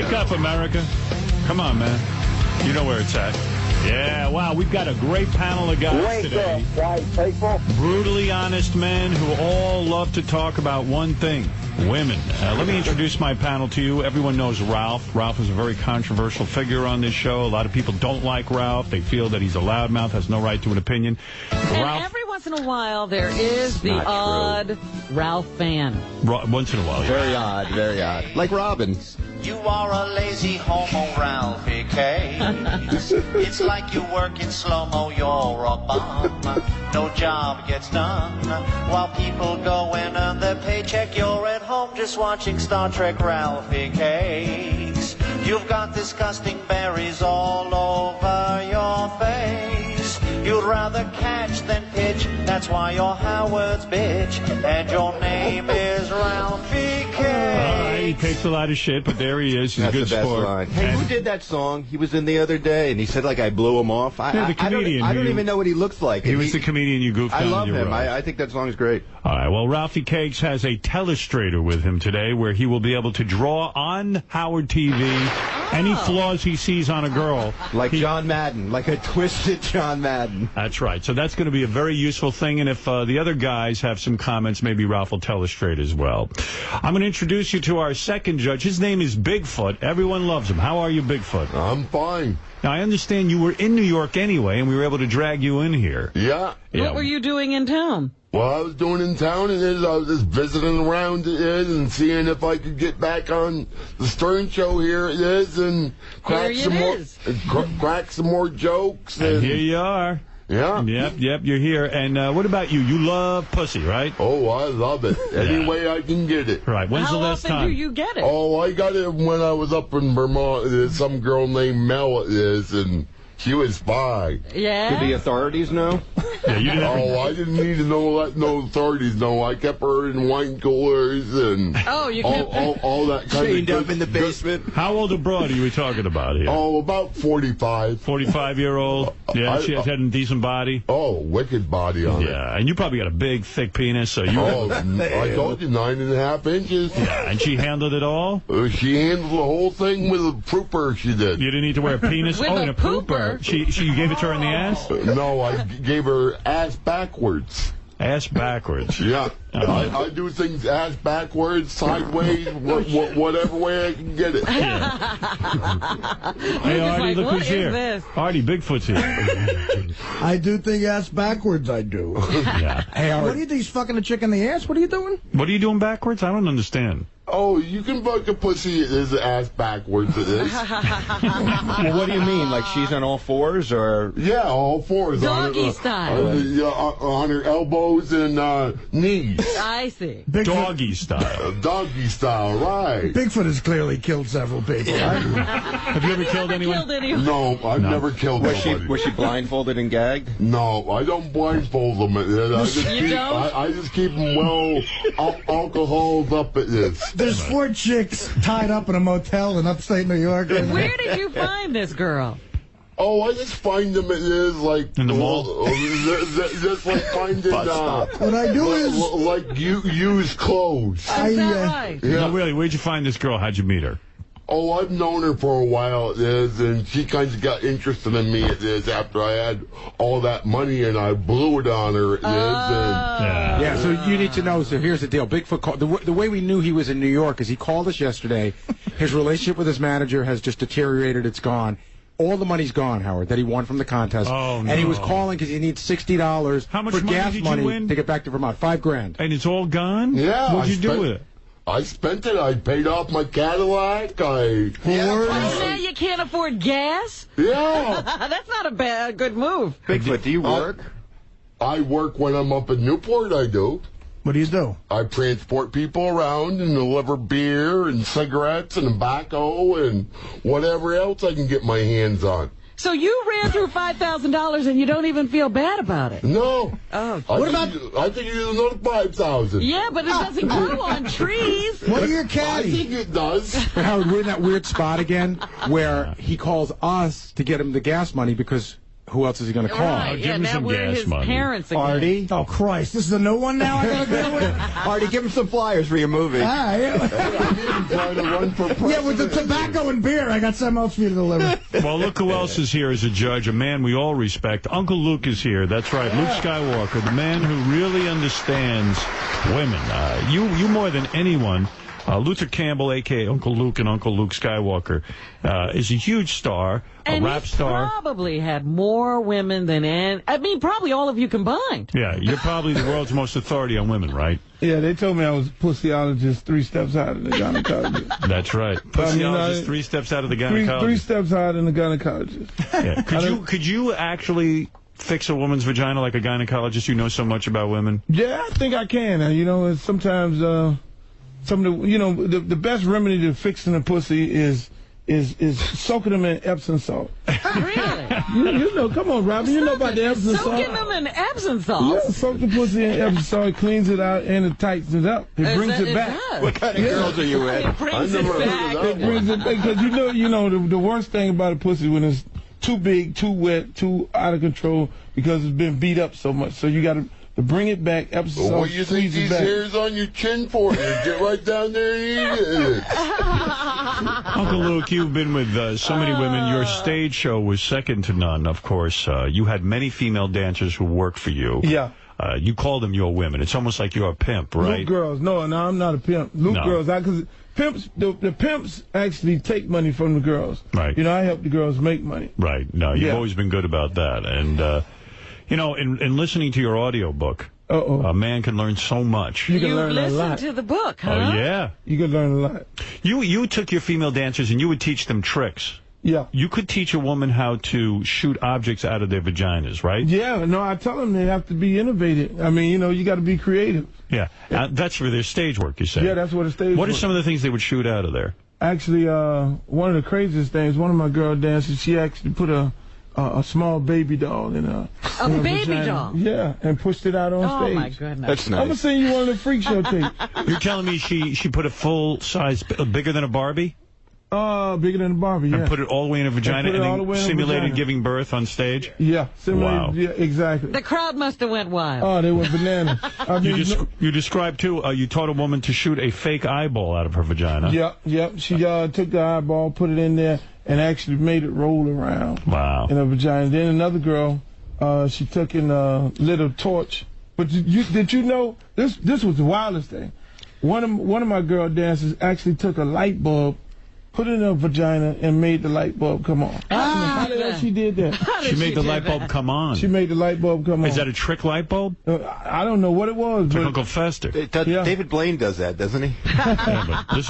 Wake up, America. Come on, man. You know where it's at. Yeah, wow, we've got a great panel of guys today. Wake up, white people. Brutally honest men who all love to talk about one thing, women. Let me introduce my panel to you. Everyone knows Ralph. Ralph is a very controversial figure on this show. A lot of people don't like Ralph. They feel that he's a loudmouth, has no right to an opinion. And every once in a while, there is the odd Ralph fan. Once in a while, yeah. Very odd, very odd. Like Robin. You are a lazy homo, Ralphie K. It's like you work in slow-mo, you're a bum. No job gets done. While people go and earn their paycheck, you're at home just watching Star Trek, Ralphie Cakes. You've got disgusting berries all over your face. You'd rather catch than pitch, that's why you're Howard's bitch. And your name is Ralphie K. He takes a lot of shit, but there he is. He's a good sport. Hey, who did that song? He was in the other day, and he said, like, I blew him off. The comedian. I don't even know what he looks like. He was the comedian you goofed on. I love him. I think that song is great. All right, well, Ralphie Cakes has a telestrator with him today where he will be able to draw on Howard TV any flaws he sees on a girl. Like John Madden, like a twisted John Madden. That's right. So that's going to be a very useful thing, and if the other guys have some comments, maybe Ralph will tell us straight as well. I'm going to introduce you to our second judge. His name is Bigfoot. Everyone loves him. How are you, Bigfoot? I'm fine. Now, I understand you were in New York anyway, and we were able to drag you in here. Yeah. What were you doing in town? What I was doing in town is I was just visiting around it and seeing if I could get back on the Stern Show. Here it is, and crack some more jokes. And here you are. Yeah. Yep, you're here. And what about you? You love pussy, right? Oh, I love it. Any way I can get it. Right. When's the last time? How often do you get it? Oh, I got it when I was up in Vermont. There's some girl named Mel and she was fine. Yeah? Did the authorities know? Yeah, you didn't I didn't need to let no authorities know. I kept her in wine coolers and all that kind Chained of up in the basement. How old a broad are we talking about here? Oh, about 45. 45-year-old? Yeah, she has had a decent body? Oh, wicked body on it. Yeah, and you probably got a big, thick penis, so you... I told you, 9.5 inches. Yeah, and she handled it all? She handled the whole thing with a pooper, she did. You didn't need to wear a penis? With a pooper? You gave it to her in the ass? No, I gave her ass backwards. Ass backwards? Yeah. I do things ass backwards, sideways, whatever way I can get it. Yeah. Hey, Artie, look who's here. This? Artie, Bigfoot's here. I do think ass backwards, I do. Yeah. Hey, what do you think? He's fucking a chick in the ass? What are you doing? What are you doing backwards? I don't understand. Oh, you can fuck a pussy his ass backwards it is. Well, what do you mean? Like she's on all fours, or? Yeah, all fours. Doggy style. On her elbows and knees. I see. Doggy style. Doggy style, right. Bigfoot has clearly killed several people. Have you ever killed anyone? No, I've never killed nobody. Was she blindfolded and gagged? No, I don't blindfold them. I just keep them well alcoholed up at this. There's 4 chicks tied up in a motel in upstate New York. Where did you find this girl? Oh, I just find them. It is like in the mall. Just like finding. What I do is like used clothes. Is that right? Yeah. No, really. Where'd you find this girl? How'd you meet her? Oh, I've known her for a while, it is, and she kind of got interested in me, it is, after I had all that money and I blew it on her, it is. And yeah, so you need to know, so here's the deal. Bigfoot called, the way we knew he was in New York is he called us yesterday. His relationship with his manager has just deteriorated. It's gone. All the money's gone, Howard, that he won from the contest. Oh, no. And he was calling because he needs $60 How much for money gas did you money win? to get back to Vermont. $5,000. And it's all gone? Yeah. What'd you do with it? I spent it. I paid off my Cadillac. Now you can't afford gas? Yeah. That's not a good move. Bigfoot, do you work? I work when I'm up in Newport, I do. What do you do? I transport people around and deliver beer and cigarettes and tobacco and whatever else I can get my hands on. So you ran through $5,000 and you don't even feel bad about it? No. Oh. I think you use another 5,000. Yeah, but it doesn't grow on trees. What are your caddies? I think it does. But Howard, we're in that weird spot again where he calls us to get him the gas money because who else is he going to call? Right, Give him now some we're gas his money. parents again. Artie. Oh, Christ. This is a new one now I got to deal with? Artie, give him some flyers for your movie. Ah, yeah. Trying to run for president. Yeah, with the tobacco and beer, I got something else for you to deliver. Well, look who else is here as a judge, a man we all respect. Uncle Luke is here. That's right, Luke Skywalker, the man who really understands women. You more than anyone. Luther Campbell, a.k.a. Uncle Luke and Uncle Luke Skywalker, is a huge star, a rap star. Probably had more women than probably all of you combined. Yeah, you're probably the world's most authority on women, right? Yeah, they told me I was a pussyologist 3 steps higher than the gynecologist. That's right. Pussyologist 3 steps out of the gynecologist. 3 steps higher than the gynecologist. Yeah. Could you actually fix a woman's vagina like a gynecologist? You know so much about women. Yeah, I think I can. You know, sometimes some of the the best remedy to fixing a pussy is soaking them in Epsom salt. Really? You know, come on, Robin. You know about the Epsom salt. Soaking them in Epsom salt? Yeah, soak the pussy in Epsom salt. It cleans it out and it tightens it up. It brings it back. What kind of girls are you with? It brings it back. It brings it back because you know the worst thing about a pussy when it's too big, too wet, too out of control because it's been beat up so much. So you got to bring it back. Epsom salt. What do you think these hairs on your chin for? Get right down there and eat it. Uncle Luke, you've been with so many women. Your stage show was second to none, of course. You had many female dancers who worked for you. Yeah. You call them your women. It's almost like you're a pimp, right? Luke girls. No, I'm not a pimp. Luke girls. Because pimps, the pimps actually take money from the girls. Right. You know, I help the girls make money. Right. No, you've always been good about that. And, you know, in listening to your audiobook, a man can learn so much. You can learn a lot. Listened to the book, huh? Oh, yeah. You can learn a lot. You took your female dancers and you would teach them tricks. Yeah. You could teach a woman how to shoot objects out of their vaginas, right? Yeah. No, I tell them they have to be innovative. I mean, you know, you got to be creative. Yeah. That's for their stage work, you say? Yeah, that's what the stage What work. are some of the things they would shoot out of there? Actually, one of the craziest things, one of my girl dancers, she actually put a small baby doll in a baby vagina. doll? Yeah, and pushed it out on stage. Oh, my goodness. That's nice. I'm going to send you one of the freak show tapes. You're telling me she put a full size, bigger than a Barbie? Bigger than a Barbie, yeah. And put it all the way in a vagina and then simulated giving birth on stage? Yeah, simulated. Wow. Yeah, exactly. The crowd must have went wild. Oh, they went bananas. I mean, You described, too, you taught a woman to shoot a fake eyeball out of her vagina. Yep. She took the eyeball, put it in there, and actually made it roll around. Wow. In her vagina. Then another girl, she took in a little torch. But did you know, this was the wildest thing. One of my girl dancers actually took a light bulb, put it in her vagina, and made the light bulb come on. How the hell she did that? She made the light bulb come on. She made the light bulb come on. Is that a trick light bulb? I don't know what it was. It's like but Uncle Fester. David Blaine does that, doesn't he? Yeah, but this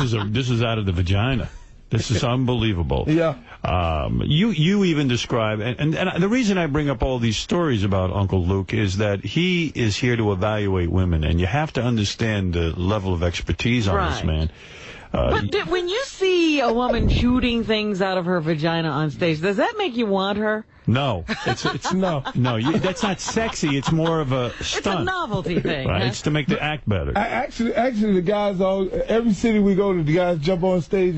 is out of the vagina. This is unbelievable. Yeah. You even describe, and the reason I bring up all these stories about Uncle Luke is that he is here to evaluate women, and you have to understand the level of expertise on this man. But when you see a woman shooting things out of her vagina on stage, does that make you want her? No, it's no. That's not sexy. It's more of a stunt. It's a novelty thing. Right? Huh? It's to make the act better. Actually, the guys every city we go to, the guys jump on stage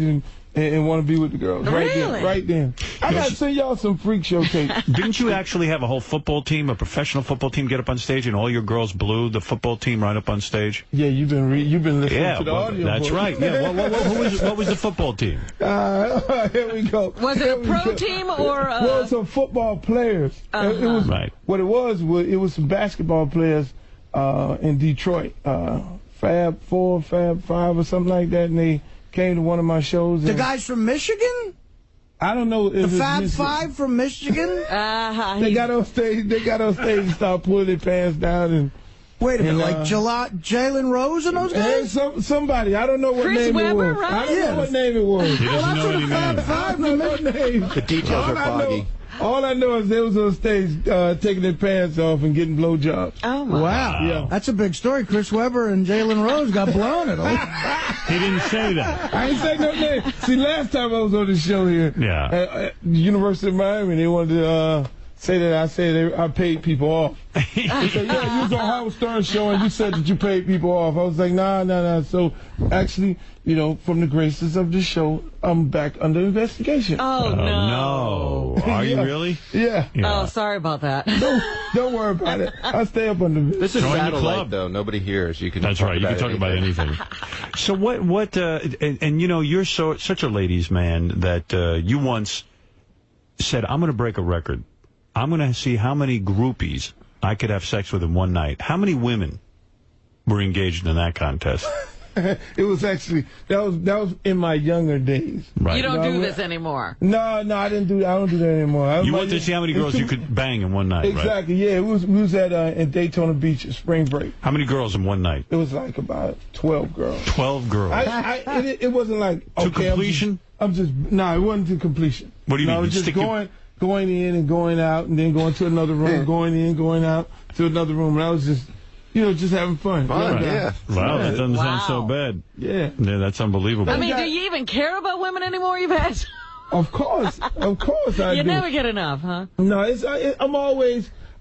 and want to be with the girls. Right then. I got to send y'all some freak show tapes. Didn't you actually have a whole football team, a professional football team, get up on stage, and all your girls blew the football team right up on stage? Yeah, you've been listening to the audio. That's book. right. Yeah. What was the football team? Here we go. Was it a pro team or? Well, some football players. It was right. What it was some basketball players in Detroit, Fab 4, Fab 5, or something like that, and they came to one of my shows. The guys from Michigan? I don't know. The Fab Five from Michigan? They got on stage and started pulling their pants down and. Wait a minute, like Jalen Rose and those guys? Somebody. I don't know what name it was. Right? I don't know what name it was. He doesn't know any names. I don't know what name. The details are foggy. All I know is they was on stage taking their pants off and getting blowjobs. Oh, my. Wow. Yeah. That's a big story. Chris Webber and Jalen Rose got blown at all. He didn't say that. I ain't say no name. See, last time I was on the show here, at the University of Miami, they wanted to say that I paid people off. They said, yeah, you was on Howard Stern's show and you said that you paid people off. I was like, nah. So actually, from the graces of the show, I'm back under investigation. Oh, no. Are you really? Yeah. Oh, sorry about that. Don't worry about it. I stay up on the. This is Join the satellite, club. though. Nobody hears. You can. That's right. You can talk about anything. So what? And you know, you're such a ladies' man that you once said, "I'm going to break a record. I'm going to see how many groupies I could have sex with in one night." How many women were engaged in that contest? It was actually that was in my younger days. Right. You don't do this anymore. No, I didn't do. I don't do that anymore. You wanted to see how many girls you could bang in one night, exactly, right? Yeah, we was at in Daytona Beach at spring break. How many girls in one night? It was like about 12 girls. 12 girls. It wasn't like to completion. It wasn't to completion. What do you mean? I was just going in and going out, and then going to another room, going in, going out to another room, and I was just. Just having fun. Fun, yeah. Wow, that doesn't sound so bad. Yeah. Yeah, that's unbelievable. I mean, do you even care about women anymore, you've had? Of course I do. You never get enough, huh? No, I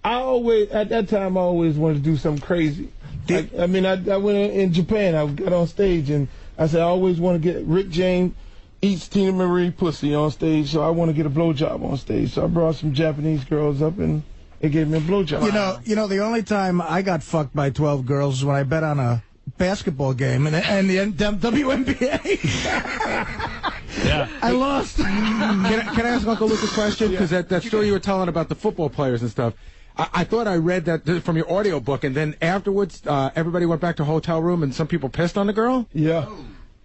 always, at that time, I always wanted to do something crazy. I went in Japan, I got on stage, and I said, I always want to get Rick James eats Tina Marie pussy on stage, so I want to get a blowjob on stage. So I brought some Japanese girls up, and they gave me a blowjob. You know, the only time I got fucked by 12 girls was when I bet on a basketball game and the WNBA. Yeah. I lost. Can I ask Uncle Luke a question? Because that story you were telling about the football players and stuff, I thought I read that from your audio book, and then afterwards, everybody went back to hotel room, and some people pissed on the girl? Yeah.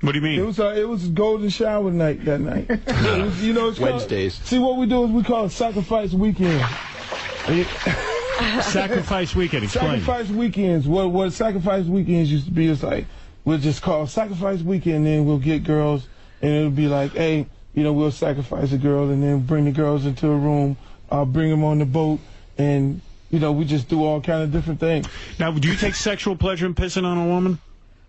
What do you mean? It was golden shower night that night. It's Wednesdays. See, what we do is we call it sacrifice weekend. Sacrifice weekend. Explain. Sacrifice weekends. What sacrifice weekends used to be is like we'll just call sacrifice weekend, and then we'll get girls, and it'll be like, hey, we'll sacrifice a girl, and then bring the girls into a room. I'll bring them on the boat, and we just do all kind of different things. Now, do you take sexual pleasure in pissing on a woman?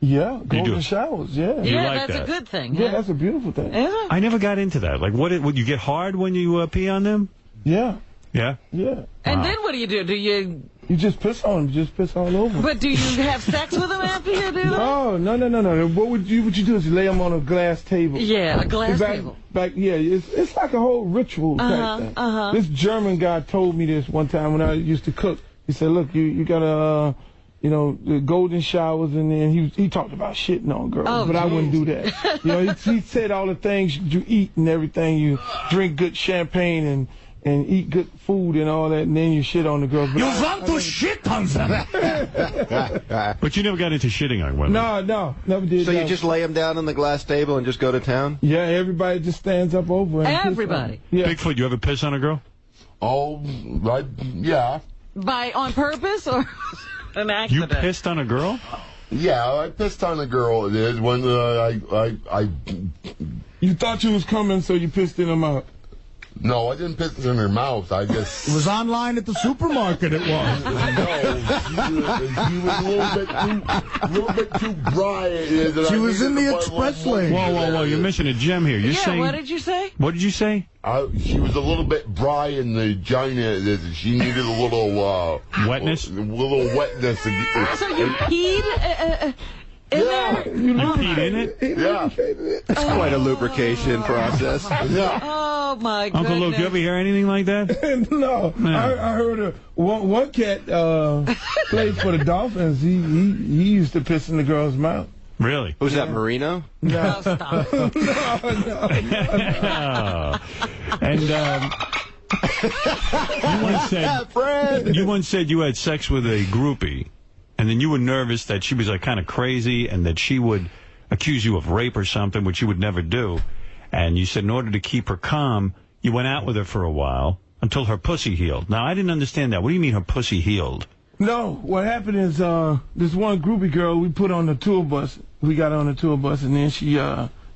Yeah, golden showers. Yeah. Yeah, like that's that? a good thing. Yeah, huh? that's a beautiful thing. Is it? I never got into that. Like, would you get hard when you pee on them? Yeah. Yeah. Yeah. And then what do? Do you? You just piss on them. You just piss all over them. But do you have sex with them after you do that? No. What you do is you lay them on a glass table. Yeah, a glass table. It's like a whole ritual type thing. This German guy told me this one time when I used to cook. He said, look, you gotta, the golden showers, and then he talked about shitting on girls, but I wouldn't do that. He said all the things you eat and everything. You drink good champagne and eat good food and all that, and then you shit on the girls. But you want to shit on them? But you never got into shitting on women. No, never did. So you just lay them down on the glass table and just go to town? Yeah, everybody just stands up over. And Everybody. Yeah. Bigfoot, you ever piss on a girl? Oh, yeah. On purpose or an accident? You pissed on a girl? Yeah, I pissed on a girl. It is when I. You thought you was coming, so you pissed in her mouth. No, I didn't piss in her mouth. I just. It was online at the supermarket. It was. No, she was a little bit too dry. She was in the express lane. Whoa! You're missing a gem here. You're saying. What did you say? What did you say? She was a little bit dry in the vagina. She needed a little wetness. A little wetness. So you peed in there? You peed in it? Yeah. It's quite a lubrication process. Yeah. Oh my goodness! Uncle Luke, you ever hear anything like that? No, I heard one cat played for the Dolphins. He used to piss in the girl's mouth. Really? Was that Marino? No, stop. no. And you once said you had sex with a groupie, and then you were nervous that she was like kind of crazy and that she would accuse you of rape or something, which you would never do. And you said in order to keep her calm, you went out with her for a while until her pussy healed. Now, I didn't understand that. What do you mean her pussy healed? No, what happened is this one groupie girl we put on the tour bus. We got on the tour bus, and then she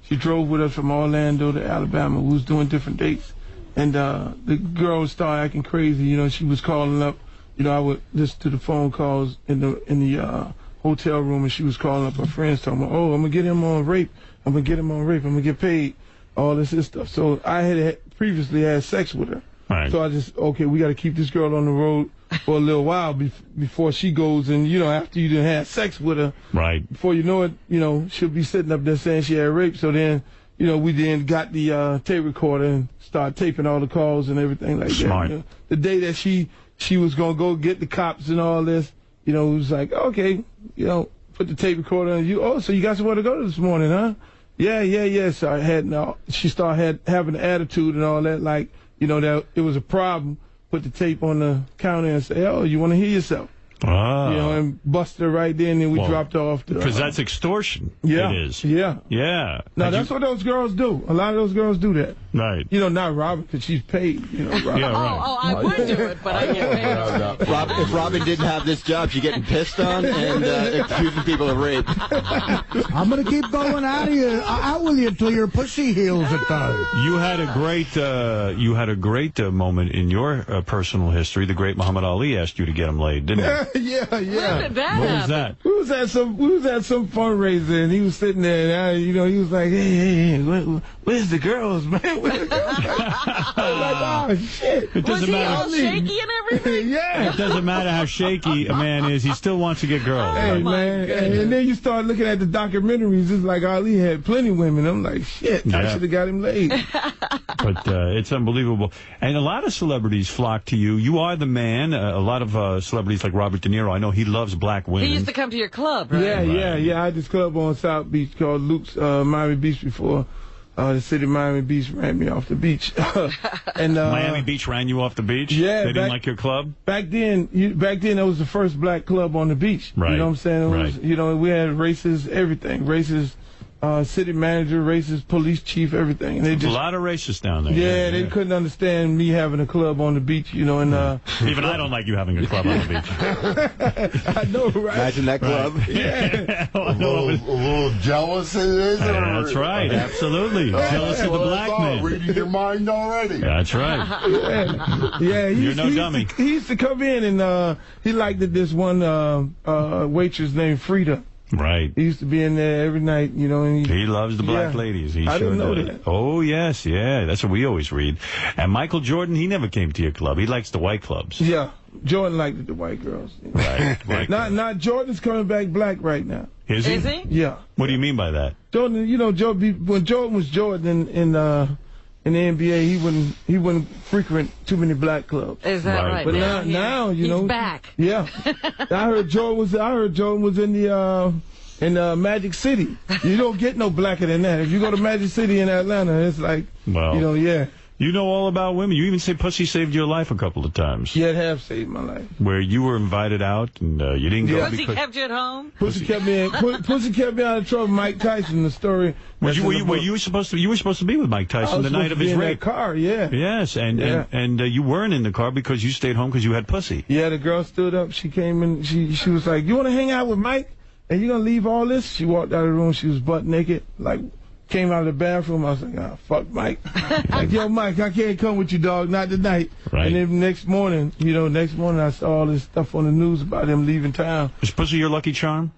drove with us from Orlando to Alabama. We was doing different dates, and the girl started acting crazy. She was calling up. I would listen to the phone calls in the hotel room, and she was calling up her friends, talking about, "Oh, I'm gonna get him on rape. I'm gonna get him on rape. I'm gonna get paid." All this stuff. So I had previously had sex with her. Right. So I just, we got to keep this girl on the road for a little while before she goes, and after you done had sex with her, right? Before you know it, she'll be sitting up there saying she had raped. So then, we then got the tape recorder and started taping all the calls and everything like Smart. that. The day that she was gonna go get the cops and all this, it was like, okay, put the tape recorder on. So you got somewhere to go this morning, huh? Yeah. So she started having an attitude and all that, like, that it was a problem. Put the tape on the counter and say, oh, you want to hear yourself? And bust her right there, and then we dropped her off. Because that's extortion. Yeah. It is. Yeah. Yeah. Now, that's what those girls do. A lot of those girls do that. Right. Not Robin, because she's paid. Robin. Yeah, right. I would do it, but I get paid. If Robin didn't have this job, she's getting pissed on and accusing people of rape. I'm going to keep going out with you until your pussy heals at times. You had a great moment in your personal history. The great Muhammad Ali asked you to get him laid, didn't he? Yeah. When did that What happen? was that? We was at some fundraiser, and he was sitting there, and he was like, hey, where's the girls, man? Where's the girls? I was like, oh, shit. It Was doesn't he matter. all shaky and everything? Yeah. It doesn't matter how shaky a man is. He still wants to get girls. Hey, Right? man. And then you start looking at the documentaries. It's like Ali had plenty of women. I'm like, shit, I Yeah. should have got him laid. But it's unbelievable. And a lot of celebrities flock to you. You are the man. A lot of celebrities like Robert De Niro, I know he loves black women. He used to come to your club, right? Yeah. I had this club on South Beach called Luke's Miami Beach before the city of Miami Beach ran me off the beach. And Miami Beach ran you off the beach? Yeah. They didn't like your club? Back then, it was the first black club on the beach. Right. You know what I'm saying? It was, Right. we had races, everything. Races, city manager, racist, police chief, everything. And they There's just, a lot of racists down there. yeah, they couldn't understand me having a club on the beach, and Even I don't like you having a club on the beach. I know, right? Imagine that club. Yeah. A little jealous it is. That's right, absolutely. Jealous of the black man. Reading your mind already. That's right. Yeah, You're no dummy. He used to come in and he liked this one waitress named Frida. Right. He used to be in there every night, and He loves the black Yeah. ladies. He I sure didn't know does. that. Oh, yes, yeah. That's what we always read. And Michael Jordan, he never came to your club. He likes the white clubs. Yeah, Jordan liked the white girls. Right. White clubs. Not Jordan's coming back black right now. Is he? Is he? Yeah. What do you mean by that? Jordan, when Jordan was Jordan in the NBA, he wouldn't frequent too many black clubs. Is that Right. right? But now, he's back. Yeah. I heard Jordan was in the Magic City. You don't get no blacker than that. If you go to Magic City in Atlanta, it's like, Well, yeah. You know all about women. You even say pussy saved your life a couple of times. Yeah, it have saved my life. Where you were invited out and you didn't go Pussy because... kept you at home? Pussy kept me out of trouble. Mike Tyson, the story. Were you supposed to be with Mike Tyson the night of his in rape? that car, yeah. Yes, and you weren't in the car because you stayed home because you had pussy. Yeah, the girl stood up. She came in. She was like, "You want to hang out with Mike? And you gonna leave all this?" She walked out of the room. She was butt naked. Like, came out of the bathroom. I was like, "Ah, fuck Mike." Like, yo, Mike, I can't come with you, dog. Not tonight. Right. And then next morning, I saw all this stuff on the news about him leaving town. Is pussy your lucky charm?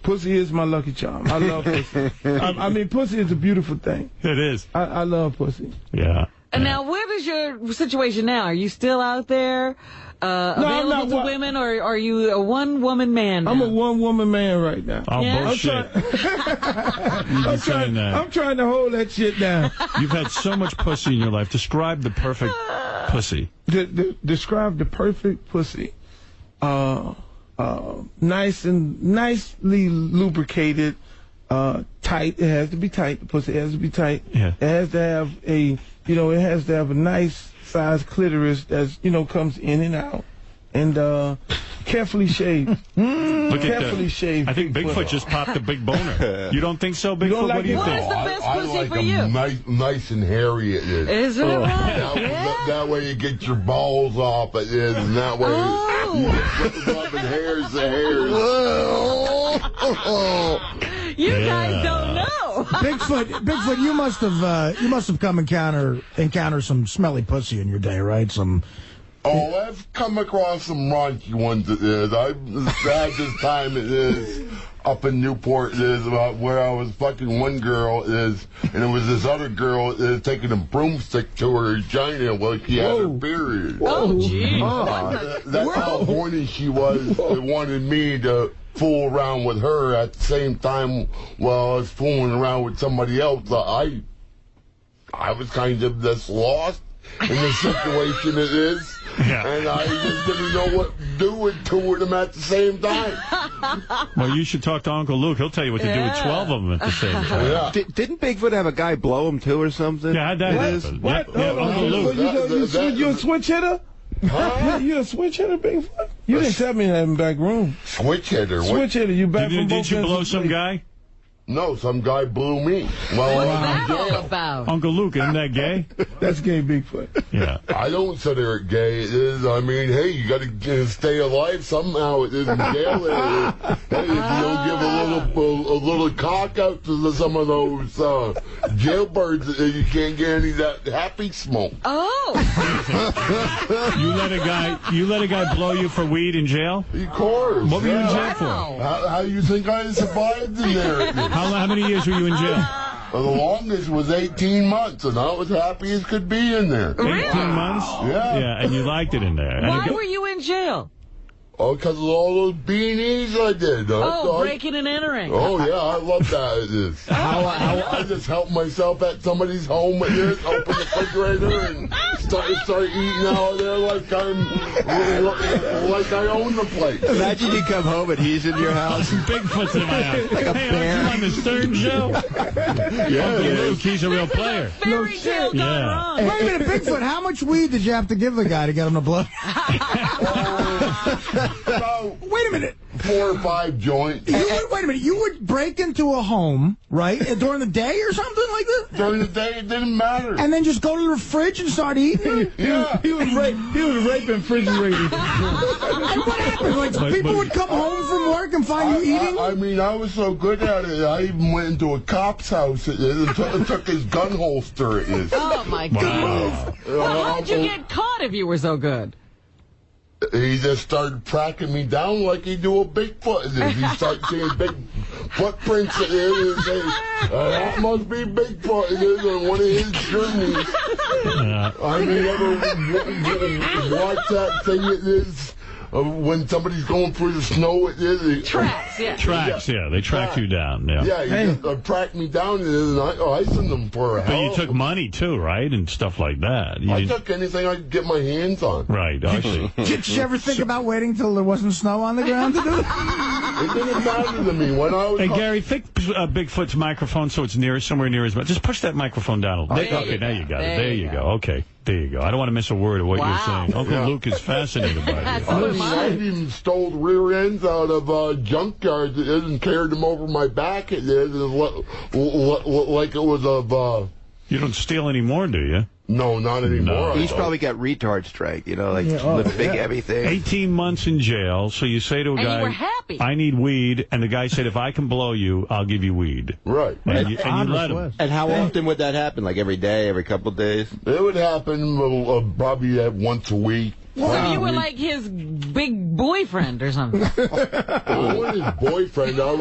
Pussy is my lucky charm. I love pussy. I mean, pussy is a beautiful thing. It is. I love pussy. Yeah. And now, what is your situation now? Are you still out there available to women, or are you a one-woman man now? I'm a one-woman man right now. Oh, Yeah. bullshit. I'm trying to hold that shit down. You've had so much pussy in your life. Describe the perfect pussy. Describe the perfect pussy. Nicely lubricated, tight. It has to be tight. The pussy has to be tight. Yeah. It has to have a nice size clitoris that's, comes in and out. And carefully shaved. Carefully shaved. I think Bigfoot just popped a big boner. You don't think so, Bigfoot? don't like what do you it? think? What is the best I pussy like for them you? nice and hairy it is. Is it right? That way you get your balls off it is, and that way you rubbing hairs to hairs. You guys don't know. Bigfoot, you must have come encounter some smelly pussy in your day, right? Oh, I've come across some raunchy ones. It is. I've had this time. It is up in Newport. It is about where I was fucking one girl. It is, and it was this other girl. It is taking a broomstick to her vagina while she had her period. Oh, gee. That's how horny she was. They wanted me to fool around with her at the same time while I was fooling around with somebody else. I I was kind of just lost in the situation it is. Yeah. And I just didn't know what to do with two of them at the same time. Well, you should talk to Uncle Luke. He'll tell you what to do with 12 of them at the same time. Yeah. Didn't Bigfoot have a guy blow him, too, or something? Yeah, how'd that happen? What? Yeah, Uncle Luke. You a switch hitter? Huh? You a switch hitter, Bigfoot? You didn't tell me that in back room. Switch hitter? Switch hitter. You back from both Did you blow some guy? No, some guy blew me. Well, what's that all about? Uncle Luke, isn't that gay? That's gay, Bigfoot. Yeah. I don't consider it gay. It is. I mean, hey, you got to stay alive somehow. It isn't jail. Hey, if you don't give a little cock out to some of those jailbirds, you can't get any of that happy smoke. Oh. You let a guy blow you for weed in jail? Of course. What were you in jail for? How you think I survived in there? How many years were you in jail? Well, the longest was 18 months, and I was happy as could be in there. Really? 18 months? Yeah. Yeah, and you liked it in there. Why were you in jail? Oh, because of all those beanies I did. Breaking and entering. Oh, yeah, I love that. It is. I just helped myself at somebody's home with this, open the refrigerator, and start eating out of there like I own the place. Imagine you come home and he's in your house. Bigfoot's in my house. Like a bear. On the Stern Show? Yeah, Uncle Luke, he's a real player. Fairy tale gone wrong. Wait a minute, Bigfoot, how much weed did you have to give the guy to get him to blow? Wait a minute. 4 or 5 joints. Wait a minute. You would break into a home, right, during the day or something like that? During the day, it didn't matter. And then just go to the fridge and start eating? Yeah. He was raping refrigerators. And what happened? Like, people would come home from work and find you eating? I mean, I was so good at it, I even went into a cop's house and took his gun holster. It is. Oh, my goodness. Well, how'd you get caught if you were so good? He just started tracking me down like he do a Bigfoot. He started seeing big footprints in it and say, that must be Bigfoot. It is on one of his journeys. I mean, ever watch that thing? It is when somebody's going through the snow. It is Tracks, yeah. Tracks, yeah. They track you down. Yeah. Yeah, he just tracked me down and I sent them for a But you took money, too, right? And stuff like that. I took anything I could get my hands on. Right, I see. Did you ever think about waiting till there wasn't snow on the ground to do it? It didn't matter to me. When I was Hey, Gary, fix Bigfoot's microphone so it's somewhere near his mouth. Just push that microphone down a little. Okay, now you got it. There you go. Okay, there you go. I don't want to miss a word of what you're saying. Uncle Luke is fascinated by this. I even stole rear ends out of junkyards and carried them over my back. It is like it was of. You don't steal anymore, do you? No, not anymore. No. He's probably got retard strike, the big heavy thing. 18 months in jail, so you say to a guy, you were happy. I need weed, and the guy said, if I can blow you, I'll give you weed. Right. And you let him. And how often would that happen? Like every day, every couple of days? It would happen probably once a week. So you were like his big boyfriend or something. I wasn't his boyfriend. I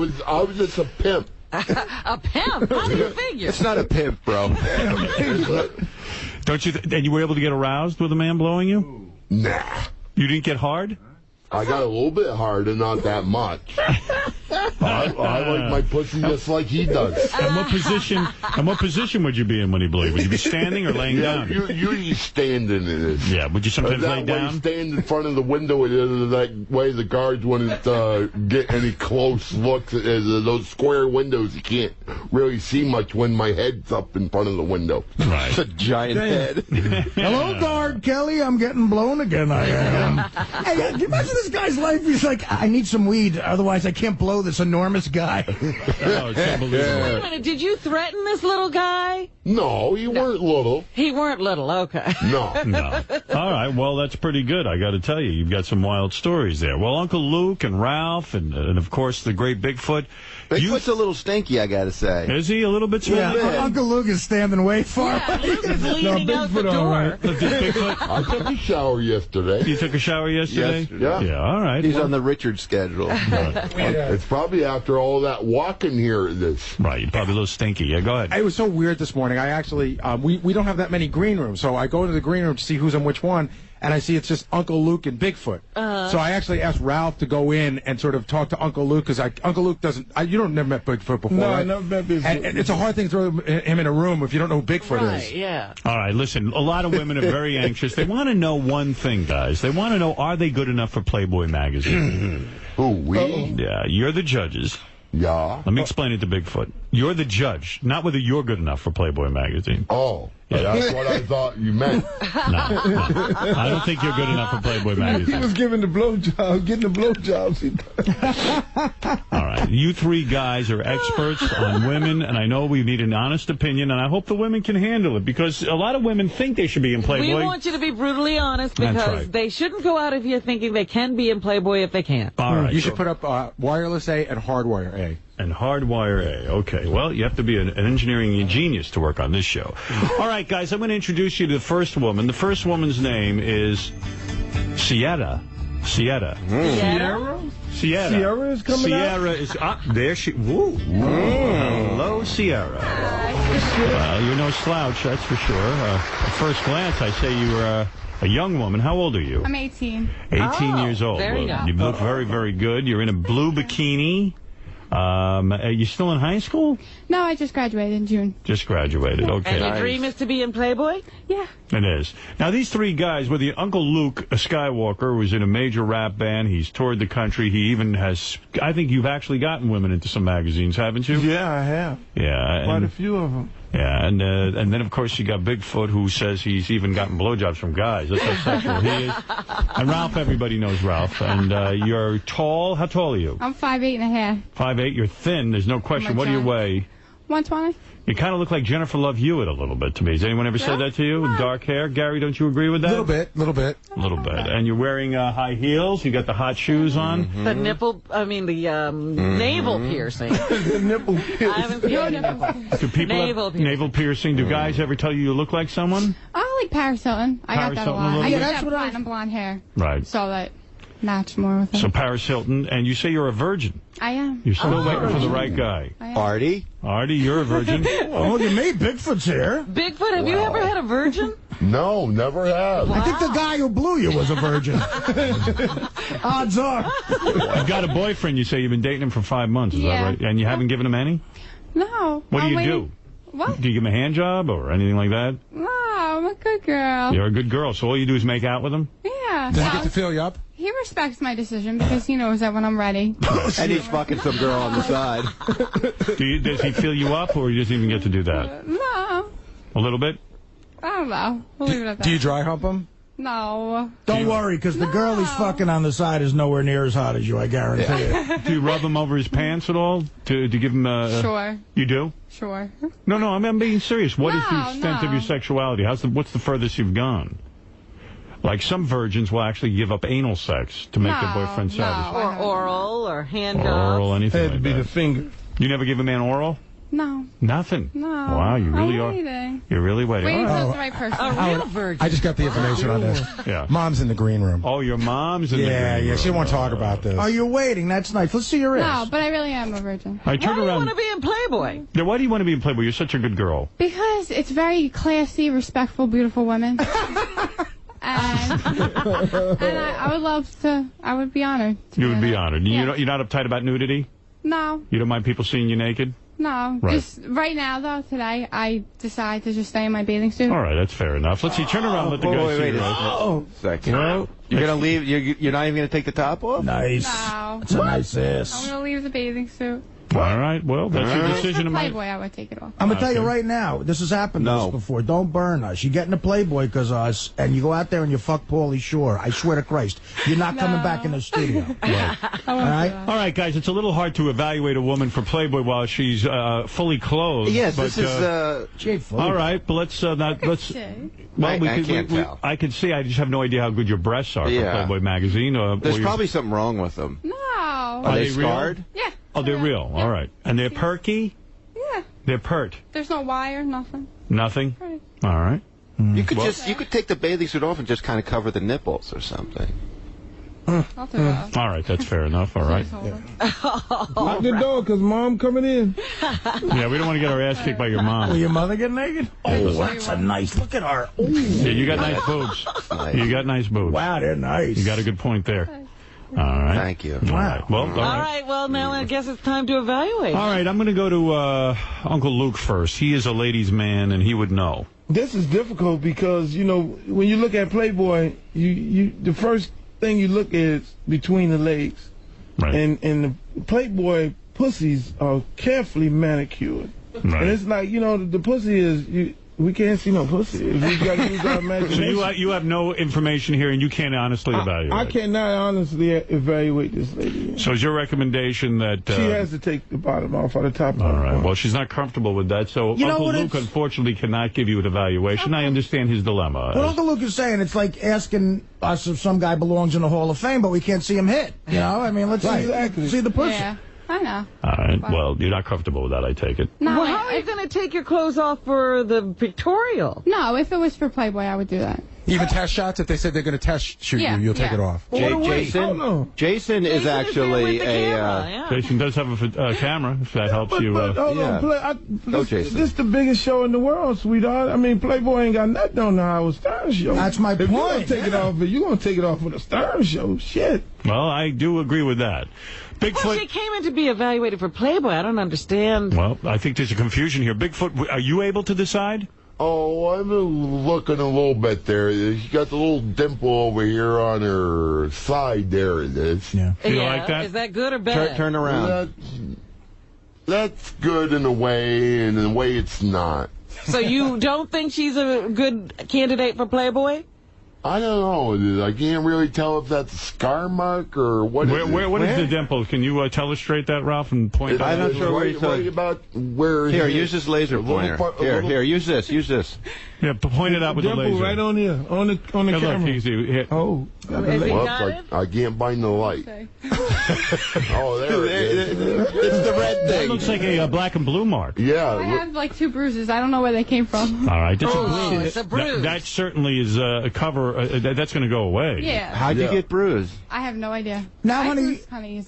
was just a pimp. A pimp? How do you figure? It's not a pimp, bro. Don't you? And you were able to get aroused with a man blowing you? Nah. You didn't get hard? I got a little bit hard and not that much. I like my pussy just like he does. And what position would you be in when he blew you? Would you be standing or laying down? Usually standing. It is. Yeah. Would you sometimes lay that way, down? stand in front of the window. It is that way the guards wouldn't get any close looks. Those square windows, you can't really see much when my head's up in front of the window. Right. It's a giant head. Hello, guard Kelly. I'm getting blown again. I am. Hey, can you imagine this guy's life? He's like, I need some weed, otherwise I can't blow this enormous guy. Oh, it's unbelievable. Wait a minute, did you threaten this little guy? No, he weren't little. He weren't little, okay. No. All right, well, that's pretty good. I got to tell you, you've got some wild stories there. Well, Uncle Luke and Ralph and of course, the great Bigfoot. Bigfoot's a little stinky, I got to say. Is he a little bit smelly? Yeah, Uncle Luke is standing way far. Yeah, Luke is leaning out the door. I took a shower yesterday. You took a shower yesterday? Yes. Yeah, all right. He's on the Richard schedule. It's probably after all that walking here. Right, you're probably a little stinky. Yeah, go ahead. It was so weird this morning. I actually, we don't have that many green rooms, so I go into the green room to see who's on which one. and I see it's just Uncle Luke and Bigfoot. So I actually asked Ralph to go in and sort of talk to Uncle Luke, because Uncle Luke doesn't. You don't never met Bigfoot before, No, right? I never met Bigfoot. And it's a hard thing to throw him in a room if you don't know who Bigfoot is. Right, yeah. All right, listen, a lot of women are very anxious. They want to know one thing, guys. They want to know, are they good enough for Playboy magazine? Who, we? Yeah, you're the judges. Yeah. Let me explain it to Bigfoot. You're the judge, not whether you're good enough for Playboy magazine. Oh, that's what I thought you meant. No. I don't think you're good enough for Playboy He magazine. was giving the blowjob, getting the blowjobs. All right, you three guys are experts on women, and I know we need an honest opinion, and I hope the women can handle it, because a lot of women think they should be in Playboy. We want you to be brutally honest, That's because right. they shouldn't go out of here thinking they can be in Playboy if they can't. All right. You should put up wireless A and hardwire A. And hardwire A. Okay, well, you have to be an engineering genius to work on this show. All right, guys, I'm going to introduce you to the first woman. The first woman's name is Sierra. Sierra. Sierra? Sierra. Sierra is coming out? Sierra is up. There she... Woo. Hello, Sierra. Well, you're no slouch, that's for sure. At first glance, I say you were a young woman. How old are you? I'm 18. 18 years old. very young. You look very, very good. You're in a blue bikini. Are you still in high school? No, I just graduated in June. Just graduated. Okay. And your dream is to be in Playboy? Yeah. It is. Now, these three guys, with the Uncle Luke Skywalker, was in a major rap band. He's toured the country. He even has... I think you've actually gotten women into some magazines, haven't you? Yeah, I have. Yeah. Quite a few of them. Yeah, and then, of course, you got Bigfoot, who says he's even gotten blowjobs from guys. That's how sexual he is. And Ralph, everybody knows Ralph. And you're tall. How tall are you? I'm 5'8.5". 5'8". You're thin. There's no question. What do you weigh? 120. You kind of look like Jennifer Love Hewitt a little bit to me. Has anyone ever said that to you? Dark hair? Gary, don't you agree with that? A little bit. A little bit. And you're wearing high heels. You got the hot shoes on. The nipple, navel piercing. The nipple piercing. I haven't seen any nipple. Do people have navel piercing? Do guys ever tell you look like someone? I like Paris Hilton. I got that a lot. I Yeah, got that platinum blonde hair. Right. So that match more with it. So Paris Hilton, and you say you're a virgin. I am. You're still waiting for the right guy. Artie? Artie, you're a virgin. Oh, look at me. Bigfoot's here. Bigfoot, have you ever had a virgin? No, never have. I think the guy who blew you was a virgin. Odds are. You've got a boyfriend. You say you've been dating him for 5 months. Is that right? And you haven't given him any? No. What do you do? What? Do you give him a hand job or anything like that? No, I'm a good girl. You're a good girl, so all you do is make out with him? Yeah. Does he get to fill you up? He respects my decision because he knows that when I'm ready. And he's fucking some girl on the side. Does he fill you up, or you doesn't even get to do that? No. A little bit? I don't know. We'll leave it at that. Do you dry hump him? No. Don't worry, because the girl he's fucking on the side is nowhere near as hot as you, I guarantee it. Do you rub him over his pants at all? To give him a... Sure. You do? Sure. No, I'm being serious. What is the extent of no. your sexuality? What's the furthest you've gone? Like some virgins will actually give up anal sex to make their boyfriend satisfied. Or oral, or hand jobs. Oral, anything Had to like be that. the finger. You never give a man oral? No. Nothing? No. Wow, you really I'm are. waiting. You're really waiting. Waiting All for right. the right person. A real virgin. I just got the information on this. Yeah. Mom's in the green room. Oh, your mom's in the green Yeah, room. she won't talk about this. Oh, you're waiting. That's nice. Let's see your wrist. No, but I really am a virgin. All right, turn Why do you around. want to be in Playboy? Yeah, why do you want to be in Playboy? You're such a good girl. Because it's very classy, respectful, beautiful women. and I would love to, I would be honored. You would be honored. Yeah. You're not uptight about nudity? No, You don't mind people seeing you naked? no. Right. Just right now, though, today, I decide to just stay in my bathing suit. All right, that's fair enough. Let's see. Turn around. Let the guy see wait your a eyes. second. Well, You're going to leave? You're not even going to take the top off? Nice. No. That's a nice I'm ass. going to leave the bathing suit. all right. Well, that's your decision. For It might- Playboy, I would take it off. I'm going to tell you Okay. right now, this has happened to No. us before. Don't burn us. You get in a Playboy because of us, and you go out there and you fuck Paulie Shore. I swear to Christ. You're not coming back in the studio. All right? All right, guys, it's a little hard to evaluate a woman for Playboy while she's fully clothed. Yes, but, this is... Jade Fuller. all right, but let's not... Let's. Okay. Well, I can't tell. I can see. I just have no idea how good your breasts are for Yeah. Playboy magazine. There's probably something wrong with them. No. Are they they real? scarred? Yeah. Oh, they're real. All right, and they're perky. Yeah. They're pert. There's no wire, nothing. Nothing. Right. All right. You could take the bathing suit off and just kind of cover the nipples or something. I'll take it off. All right, that's fair enough. All right. Lock the door, because Mom coming in. Yeah, we don't want to get our ass kicked by your mom. Will your mother get naked? Oh, that's a nice. Look at her. Ooh. Yeah, you got nice boobs. You got nice boobs. Wow, they're nice. You got a good point there. All right. Thank you. All right. Well, all right. Well, now I guess it's time to evaluate. All right, I'm going to go to Uncle Luke first. He is a ladies' man, and he would know. This is difficult because, you know, when you look at Playboy, the first thing you look at is between the legs. Right. And the Playboy pussies are carefully manicured. Right. And it's like, you know, the pussy is... We can't see no pussy. We got to use our imagination. So you have no information here, and you can't honestly evaluate. I cannot honestly evaluate this lady. So is your recommendation that... she has to take the bottom off or the top off. All right. Well, she's not comfortable with that, so Uncle Luke, unfortunately, cannot give you an evaluation. I understand his dilemma. What Uncle Luke is saying, it's like asking us if some guy belongs in the Hall of Fame, but we can't see him hit. You know? I mean, let's see the pussy. Yeah. I know. All right. Well, you're not comfortable with that, I take it. No, well, how are you going to take your clothes off for the pictorial? No, if it was for Playboy, I would do that. Even test shots, if they said they're going to test shoot you, you'll take it off. Jason is actually a... Jason does have a camera, if that helps you. This is the biggest show in the world, sweetheart. I mean, Playboy ain't got nothing on the Howard Stern show. That's my point. If you're going to take it off, you're going to take it off for the Stern show. Shit. Well, I do agree with that. Bigfoot. Well, she came in to be evaluated for Playboy. I don't understand. Well, I think there's a confusion here. Bigfoot, are you able to decide? Oh, I'm looking a little bit there. She got the little dimple over here on her side. There it is. Yeah. Do you like that? Is that good or bad? Turn around. That's good in a way, and in a way it's not. So you don't think she's a good candidate for Playboy? I don't know. I can't really tell if that's a scar mark or what. What is the dimple? Can you illustrate that, Ralph, and point out? I'm not sure where he's right about where. Here, use this laser pointer. Here, use this. Use this. Yeah, point it out with the laser. Right on here, on the camera. Look, oh, I can't find the light. Oh, there it is. It's the red thing. That looks like a black and blue mark. Yeah. I have like 2 bruises. I don't know where they came from. All right, it's a bruise. That certainly is a cover. That's going to go away. Yeah. How'd you get bruised? I have no idea. Now, honey,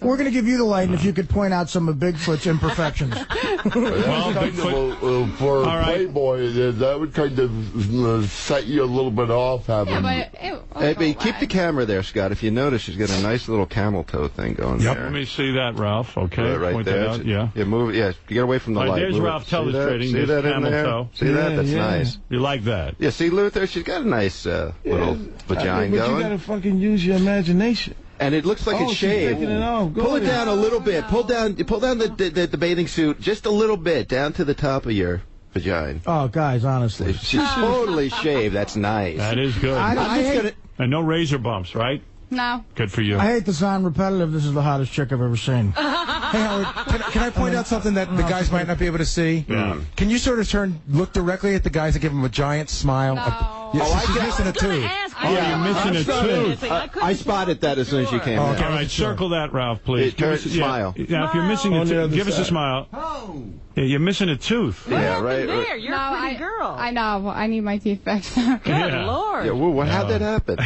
we're going to give you the light, and if you could point out some of Bigfoot's imperfections. Well, Bigfoot, for Playboy, that would kind of set you a little bit off having. Yeah, but keep the camera there, Scott. If you notice, she's got a nice little camel toe thing going there. Let me see that, Ralph. Okay, right point there. that out. Yeah. Yeah, move it. Yeah, get away from the light. There's Ralph illustrating this camel toe. See that? That's nice. You like that? Yeah. See, Luther, she's got a nice little vagina but going. You gotta fucking use your imagination. And it looks like it's shaved. Pull it down a little bit. Pull down the bathing suit just a little bit down to the top of your vagina. Oh, guys, honestly. She's totally shaved. That's nice. That is good. And no razor bumps, right? No. Good for you. I hate to sound repetitive. This is the hottest chick I've ever seen. Hey, Howard, can I point out something that the guys might not be able to see? Yeah. Can you sort of look directly at the guys and give them a giant smile? No. She's missing a tooth. You're missing a tooth. I spotted that as soon as you came in. All right, circle that, Ralph, please. Smile. Now, if you're missing a tooth, give us a smile. Yeah, you're missing a tooth. Yeah, right. There, you're a pretty girl. I know. I need my teeth fixed. Good Lord. Yeah, well, how'd that happen?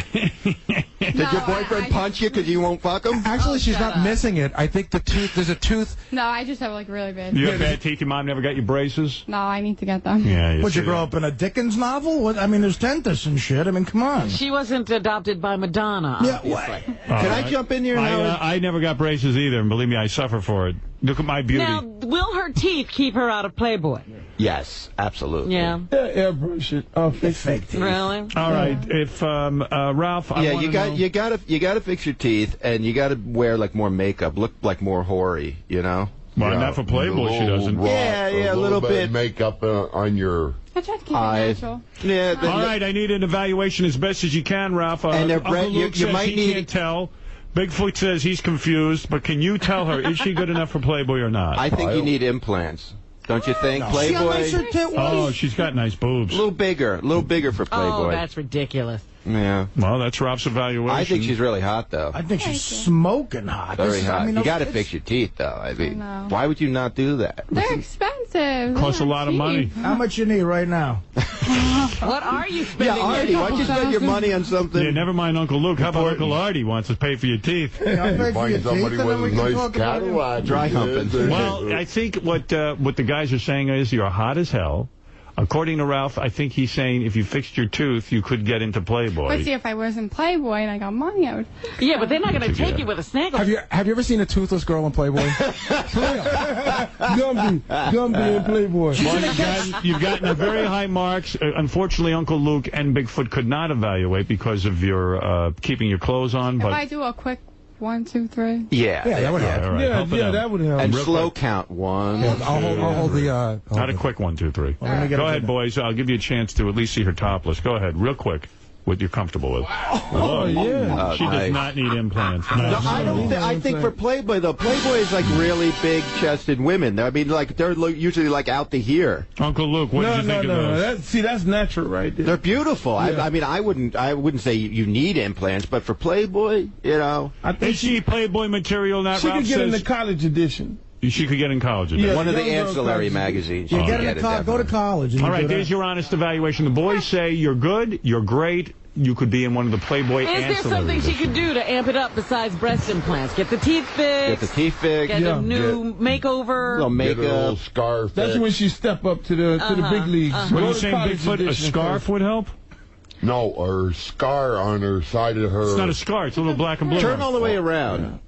Did your boyfriend punch you because you won't fuck him? Actually, she's not missing it. I think there's a tooth. No, I just have like really bad. You have bad teeth? Your mom never got you braces? No, I need to get them. Yeah. Would you grow up in a Dickens novel? I mean, there's dentists and shit. I mean, come on. She wasn't adopted by Madonna, obviously. Can I jump in here now? I never got braces either, and believe me, I suffer for it. Look at my beauty. Now, will her teeth keep her out of Playboy? Yes, absolutely. Yeah. Airbrush it. Oh, fake teeth. Really? All right. If Ralph, you gotta fix your teeth, and you gotta wear like more makeup, look like more hoary, you know. Well, not for Playboy, she doesn't. Yeah, a little bit of makeup on your I tried to keep it natural. Yeah. All right, I need an evaluation as best as you can, Ralph. And Uncle Luke says he can't tell. Bigfoot says he's confused, but can you tell her, is she good enough for Playboy or not? I think you need implants. Don't you think? No. Playboy? Oh, she's got nice boobs. A little bigger for Playboy. Oh, that's ridiculous. Yeah. Well, that's Ralph's evaluation. I think she's really hot, though. I think she's smoking hot. Very hot. You got to fix your teeth, though. I mean, why would you not do that? They're expensive. expensive. Costs a lot of money. How much you need right now? What are you spending? Yeah, Artie, why don't you spend your money on something? Yeah, never mind Uncle Luke. How about Uncle Artie wants to pay for your teeth? I'll Find somebody with a nice Cadillac. Dry humping. Well, I think what the guys are saying is you're hot as hell. According to Ralph, I think he's saying if you fixed your tooth, you could get into Playboy. But see, if I was in Playboy and I got money, I would. Yeah, but they're not going to take you with a snaggle. Have you ever seen a toothless girl in Playboy? Gumby in Playboy. Well, you've gotten a very high marks. Unfortunately, Uncle Luke and Bigfoot could not evaluate because of your keeping your clothes on. If But I do a quick 1, 2, 3. Yeah, that would help. all right, help it out. That would help. And Real slow quick. count. 1. Yeah, I'll hold the. Not a quick 1, 2, 3. Right. Go ahead, boys. I'll give you a chance to at least see her topless. Go ahead, real quick. What you're comfortable with. Oh, yeah. She does not need implants. No, I don't. I think for Playboy though, Playboy is like really big-chested women. I mean, like they're usually like out to here. Uncle Luke, what did you think of those? That's natural right there. They're beautiful. Yeah. I mean, I wouldn't say you need implants, but for Playboy, you know, I think Is she Playboy material? Not she Ralph could get in says the college edition. she could get in college. Yeah. one of the young girl ancillary college. magazines. You You get can in get the it go to definitely. college. And All you right, do there's that. your honest evaluation. The boys say you're good, you're great, you could be in one of the Playboy Is there something she could do to amp it up besides breast implants? Get the teeth fixed. Get the teeth fixed. Get a new makeover. Little Get a little makeup. scarf. That's when she step up to the big leagues. What are Go you to saying, college Bigfoot? A edition scarf first. would help? No, or scar on her side of her. It's not a scar. It's a little black and blue. Turn all the way around.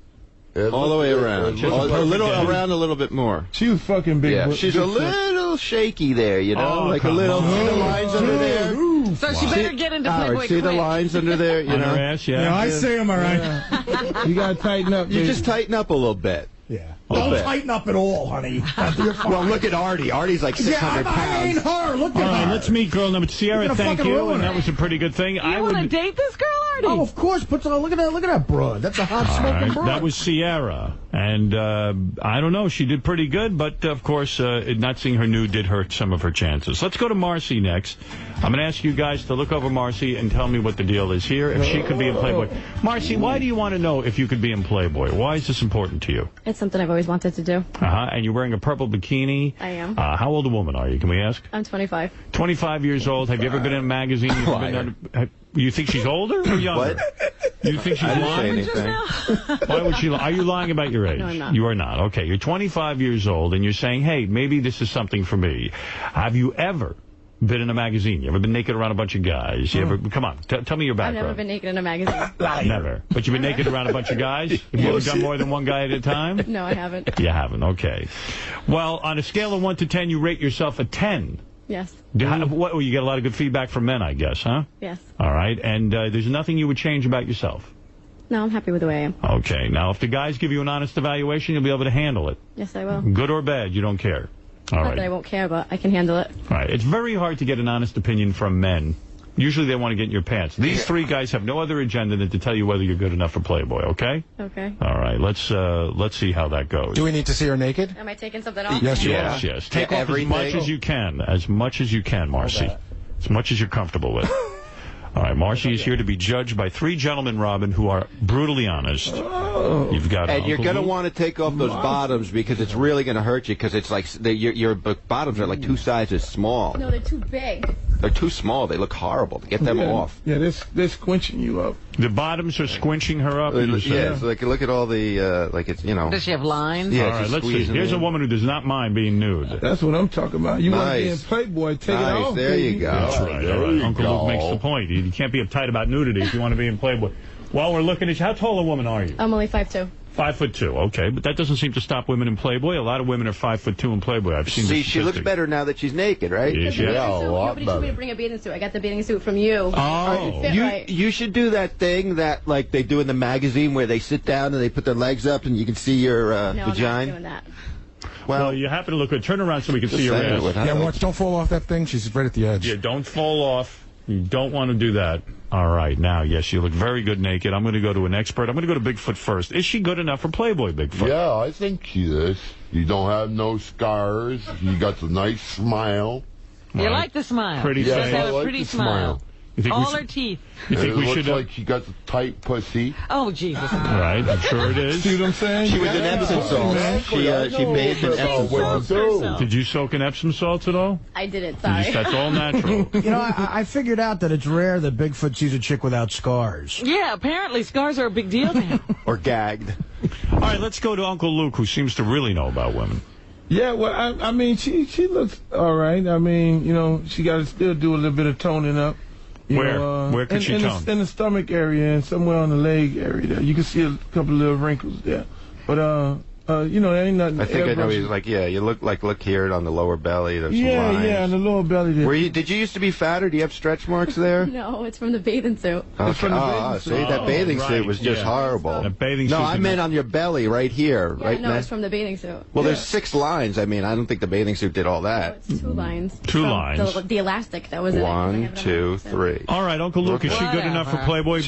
It All the way around. it looks A little perfect. around a little bit more. She was fucking big. Yeah, but she's big a little shaky there, you know, Oh, like a come little. on. See the lines under there? So she better get into All Playboy right, see quick. the lines under there, you On her know? ass, yeah. Yeah, I see him, all right. You gotta tighten up. You baby. just tighten up a little bit. Yeah. Little Don't bit. tighten up at all, honey. You're fine. Well, look at Artie. Artie's like 600 I mean pounds. her. Look All at right, her. let's meet girl number Sierra. You're gonna Thank fucking you, ruin and that her. was a pretty good thing. You I want to would. date this girl, Artie? Oh, of course. Look at that broad. That's a hot smoking broad. That was Sierra, and I don't know. She did pretty good, but of course, not seeing her nude did hurt some of her chances. Let's go to Marcy next. I'm going to ask you guys to look over Marcy and tell me what the deal is here. If she could be in Playboy, Marcy, why do you want to know if you could be in Playboy? Why is this important to you? It's something I've always wanted to do. And you're wearing a purple bikini. I am. How old a woman are you? Can we ask? I'm 25. 25 years old. Have you ever been in a magazine? You think she's older or younger? What? You think she's I didn't say lying? anything. Why would she lie? Are you lying about your age? No, I'm not. You are not. Okay, you're 25 years old, and you're saying, hey, maybe this is something for me. Have you ever been in a magazine? You ever been naked around a bunch of guys? You ever? Come on, tell me your I've background. never been naked in a magazine. Never. But you've been naked around a bunch of guys? Have you ever done more than one guy at a time? No, I haven't. You haven't. Okay. Well, on a scale of 1 to 10, you rate yourself a 10. Yes. You get a lot of good feedback from men, I guess, huh? Yes. All right. And there's nothing you would change about yourself? No, I'm happy with the way I am. Okay. Now, if the guys give you an honest evaluation, you'll be able to handle it. Yes, I will. Good or bad, you don't care. All Not right. that I won't care, but I can handle it. All right. It's very hard to get an honest opinion from men. Usually they want to get in your pants. These three guys have no other agenda than to tell you whether you're good enough for Playboy, okay? Okay. All right. Let's see how that goes. Do we need to see her naked? Am I taking something off? Yes, you Yes, are. yes. Take Yeah, off as much everything. as you can. As much as you can, Marcy. As much as you're comfortable with. All right, Marcy is here to be judged by three gentlemen, Robin, who are brutally honest. You've got And you're Uncle going to Luke. want to take off those bottoms because it's really going to hurt you because it's like your bottoms are like 2 sizes small. No, they're too big. They're too small. They look horrible. Get them off. Yeah, they're squinching you up. The bottoms are squinching her up. you say? Yeah, so like look at all the like it's Does she have lines? Yeah, All right, just let's see. squeezing Here's a in. woman who does not mind being nude. That's what I'm talking about. You want to be in Nice. Playboy, take it Nice, off. there baby. you go. That's right. there All right. you Uncle Luke go. makes the point. You can't be uptight about nudity if you want to be in Playboy. While we're looking at you, how tall a woman are you? I'm only 5'2". 5'2". Okay, but that doesn't seem to stop women in Playboy. A lot of women are 5'2" in Playboy. I've seen. See, the she looks statistics. better now that she's naked, right? Yeah, she has. Yeah, a lot Nobody told me better. to bring a bathing suit. I got the bathing suit from you. Oh. Fit right. You should do that thing that like they do in the magazine where they sit down and they put their legs up and you can see your No, I'm not vagina. doing that. Well, you happen to look good. Turn around so we can see Just your saying, it ass. would Yeah, help. watch. Don't fall off that thing. She's right at the edge. Yeah, don't fall off. You don't want to do that. All right. Now, yes, you look very good naked. I'm going to go to an expert. I'm going to go to Bigfoot first. Is she good enough for Playboy, Bigfoot? Yeah, I think she is. You don't have no scars. You got the nice smile. You like the smile. Pretty She does face. have I a like pretty the smile. All her teeth. You think we should? Like she got the tight pussy. Oh, Jesus. Right, I'm sure it is. See what I'm saying? She was in Epsom salts. She bathed in Epsom salts. Did you soak in Epsom salts at all? I didn't, sorry. That's all natural. You know, I figured out that it's rare that Bigfoot sees a chick without scars. Yeah, apparently scars are a big deal now. Or gagged. All right, let's go to Uncle Luke, who seems to really know about women. Yeah, well, I mean, she looks all right. I mean, you know, she got to still do a little bit of toning up. Where could she tone? In the stomach area and somewhere on the leg area there. You can see a couple of little wrinkles there. But, you know, there ain't nothing. I think I know he's like, yeah, you look here on the lower belly. There's some lines. Yeah, on the lower belly there. Did you used to be fat, or do you have stretch marks there? No, it's from the bathing suit. Okay. It's from the bathing suit. See, that bathing suit was just horrible. That bathing suit. No, I meant on your belly right here. Yeah, right no, it's from the bathing suit. Well, there's 6 lines. I mean, I don't think the bathing suit did all that. No, it's 2 lines. Two From lines. The elastic that was in it. 1, 2, 3. All right, Uncle Luke, is she good enough for Playboy?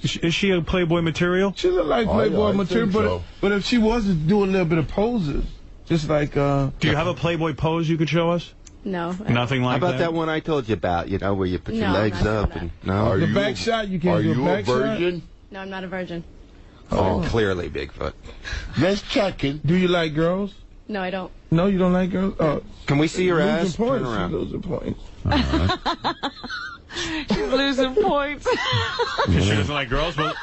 Is she a Playboy material? She look like Playboy material, but if she was to do a little bit of poses, just like... Do you have a Playboy pose you could show us? No. Nothing like that? How about that one I told you about, you know, where you put your legs up? And, no? The back shot, you can't do a back shot? Are you a virgin? No, I'm not a virgin. Oh, clearly, Bigfoot. Let's check it. Do you like girls? No, I don't. No, you don't like girls? Can we see your ass? Losing points. Turn around. Losing points. She's losing points. She doesn't like girls? Well,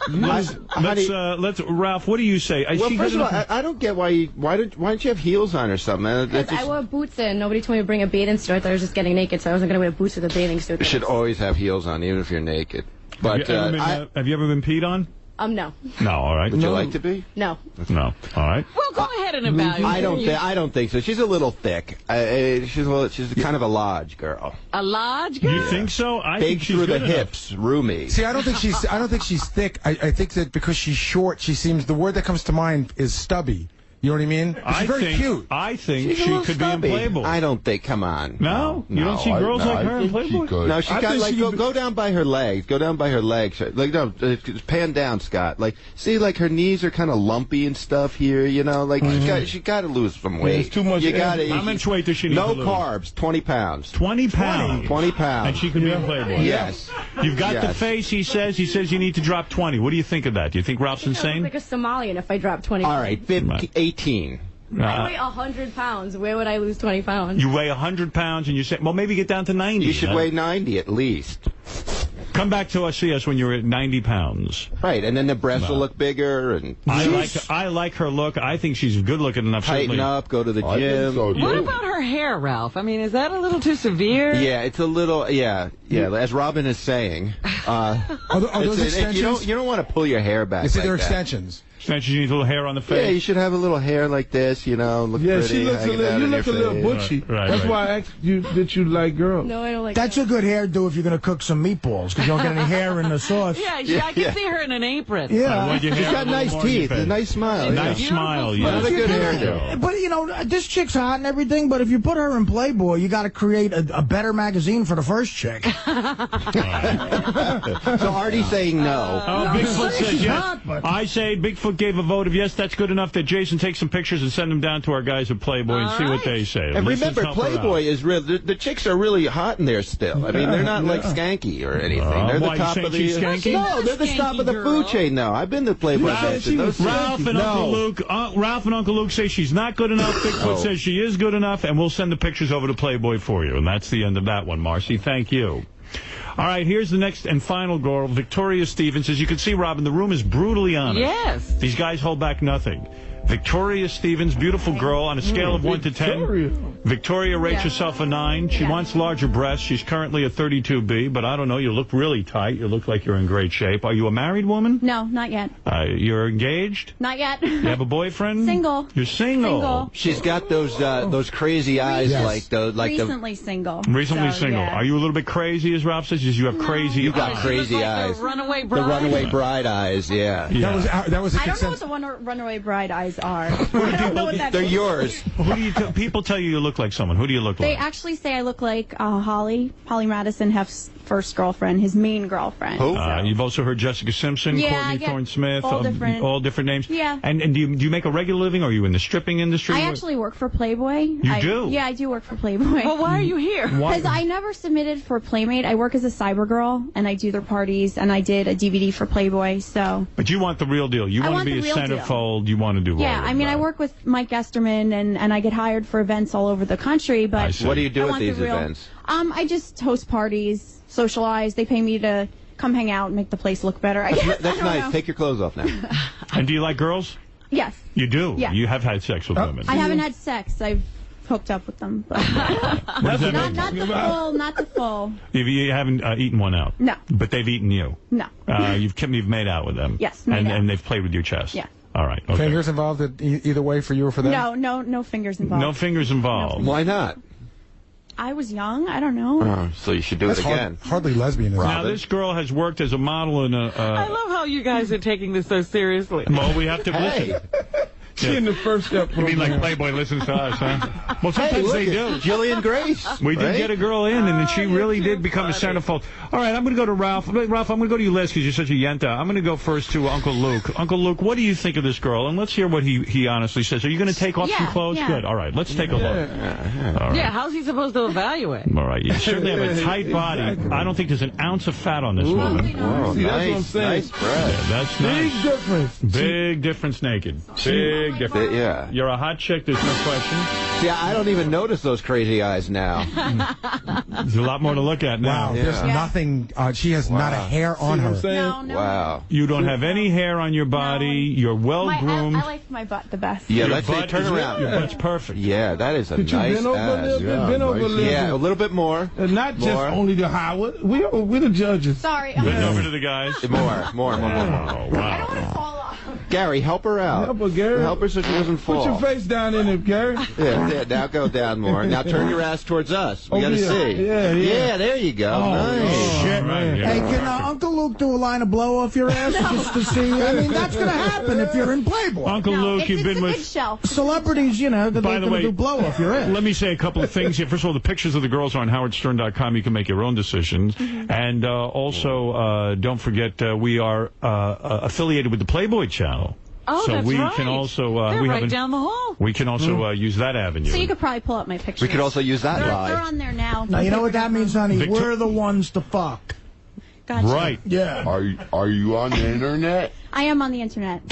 let's Ralph, what do you say? Well, first of all, I don't get why don't you have heels on or something? Because I wore boots in. Nobody told me to bring a bathing suit. I thought I was just getting naked, so I wasn't going to wear boots with a bathing suit. You should always have heels on, even if you're naked. But have you ever been peed on? No. No, all right. Would you like to be? No. No, all right. Well, go ahead and evaluate. I don't think so. She's a little thick. She's kind of a large girl. A large girl? You think so? I Big think she's through the good enough. hips, roomy. See, I don't think she's thick. I think that because she's short, she seems, the word that comes to mind is stubby. You know what I mean? She's very cute. I think She's she could stubby. be in Playboy. I don't think. Come on. No? You don't see girls like her in Playboy? No, she's got like go down by her legs. Go down by her legs. Like no, pan down, Scott. Like see, like her knees are kind of lumpy and stuff here. You know, like she got to lose some weight. There's too much. You got to. How much weight does she need to lose? No carbs. 20 pounds. 20 pounds. 20 pounds. And she could be in Playboy. Yes. You've got the face. He says you need to drop 20. What do you think of that? Do you think Ralph's I insane? look like a Somalian if I drop 20 All pounds. right, 18. I weigh 100 pounds. Where would I lose 20 pounds? You weigh 100 pounds, and you say, well, maybe get down to 90. You should weigh 90 at least. Come back to see us when you're at 90 pounds. Right, and then the breasts will look bigger. And I like her look. I think she's good looking enough. Tighten certainly. up, go to the gym. So, What about her hair, Ralph? I mean, is that a little too severe? Yeah, it's a little. Yeah. As Robin is saying, are those extensions? You don't want to pull your hair back. You see, like they're that. extensions. Extensions, you need a little hair on the face. Yeah, you should have a little hair like this. You know, look pretty. She looks hanging out you in look a your little face. butchy. Right, That's right. why I asked you that you like girls. No, I don't like That's a good hairdo if you're going to cook some meatballs, because you don't get any hair in the sauce. Yeah, I can see her in an apron. Yeah. She's She's got nice teeth, a nice smile. Nice yeah. smile, Not yeah. a good hairdo. But, you know, this chick's hot and everything, but if you put her in Playboy, you got to create a better magazine for the first chick. So Artie's saying no. Oh, Bigfoot says she's yes. hot, but- I say Bigfoot gave a vote of yes. That's good enough that Jason takes some pictures and send them down to our guys at Playboy and see what they say. And Let's remember, help her Playboy out. is real. The chicks are really hot in there still. I mean, they're not like skanky or anything. They're why, the you top saying of the. she's skanky? No, they're the top of the food chain now. I've been to Playboy. Ralph and Uncle Luke. Ralph and Uncle Luke say she's not good enough. Bigfoot says she is good enough, and we'll send the pictures over to Playboy for you. And that's the end of that one, Marcy. Thank you. All right, here's the next and final girl, Victoria Stevens. As you can see, Robin, the room is brutally honest. Yes. These guys hold back nothing. Victoria Stevens, beautiful girl, on a scale of 1 to 10. Victoria rates herself a 9. She wants larger breasts. She's currently a 32B, but I don't know. You look really tight. You look like you're in great shape. Are you a married woman? No, not yet. You're engaged? Not yet. You have a boyfriend? Single. You're single. She's got those crazy eyes like those. Recently single. Recently So, single. yeah. Are you a little bit crazy, as Ralph says? You have crazy You got eyes. crazy Like eyes. the runaway bride. The runaway bride eyes, yeah. That was a I don't know what consent. the runaway bride eyes are. I don't know what that They're means. yours. Who do you people tell you look like someone. Who do you look They like? actually say I look like Holly Madison first girlfriend, his main girlfriend. You've also heard Jessica Simpson, Courtney Thorne-Smith, all different names. Yeah. And do you make a regular living, or are you in the stripping industry? I actually work for Playboy. You do? Yeah, I do work for Playboy. Well, why are you here? Because I never submitted for Playmate. I work as a cyber girl, and I do their parties, and I did a DVD for Playboy, so... But you want the real deal. You want to be a centerfold. You want to do all I mean, I work with Mike Gesterman, and I get hired for events all over the country, but... What do you do at these events? I just host parties, socialize. They pay me to come hang out and make the place look better, I guess. That's nice. Know. Take your clothes off now. And do you like girls? Yes. You do? Yeah. You have had sex with women? I haven't had sex. I've hooked up with them. But not the full. You haven't eaten one out? No. But they've eaten you? No. You've made out with them? Yes. And they've played with your chest? Yeah. All right. Okay. Fingers involved either way for you or for them? No fingers involved. No fingers involved. Why not? I was young. I don't know. Oh, so you should do it again. Hardly lesbian. Now, this girl has worked as a model in a... I love how you guys are taking this so seriously. Well, we have to listen. She in the first step. You mean like Playboy listens to us, huh? Well, sometimes they do. Jillian Grace. We did get a girl in, and then she really did become a centerfold. All right, I'm going to go to Ralph. Ralph, I'm going to go to you last because you're such a yenta. I'm going to go first to Uncle Luke. Uncle Luke, what do you think of this girl? And let's hear what he honestly says. Are you going to take off some clothes? Yeah. Good. All right, let's take a look. All right. Yeah, how's he supposed to evaluate? All right, you certainly have a tight body. I don't think there's an ounce of fat on this woman. Whoa, See, that's what I'm saying. Nice breath. Yeah, that's nice. Big difference. Big difference naked. Big difference. Yeah. You're a hot chick, there's no question. See, I don't even notice those crazy eyes now. There's a lot more to look at now. Wow, there's nothing, she has not a hair on her. No. Wow. You don't have any hair on your body, you're well-groomed. I like my butt the best. Yeah, Your let's say butt turn around. Your butt's perfect. Yeah, that is a Could you nice bend over a ass. little bit? Bend over a little bit. Yeah, a little bit more. And not just More. only the Howard. We're the judges. Sorry. Bend over to the guys. More. Oh, wow. I don't want to fall off. Gary, help her out. Help her, Gary. Help her so she doesn't fall. Put your face down in it, Gary. Yeah, now go down more. Now turn your ass towards us. We Over got to here. see. Yeah. There you go. Nice. Shit, man. Hey, can Uncle Luke do a line of blow off your ass just to see? I mean, that's going to happen if you're in Playboy. Uncle Luke, you've been with celebrities, you know, By they're the going way, to do blow off your ass. Let me say a couple of things here. First of all, the pictures of the girls are on howardstern.com. You can make your own decisions. And also, don't forget, we are affiliated with the Playboy channel. Oh, so that's we right. can also They're we right have down the hall. We can also use that avenue. So you could probably pull up my pictures. We could also use that They're live. on there now. Now, you know what that means, honey? Victor- We're the ones to fuck. Gotcha. Right. Yeah. Are you on the internet? I am on the internet.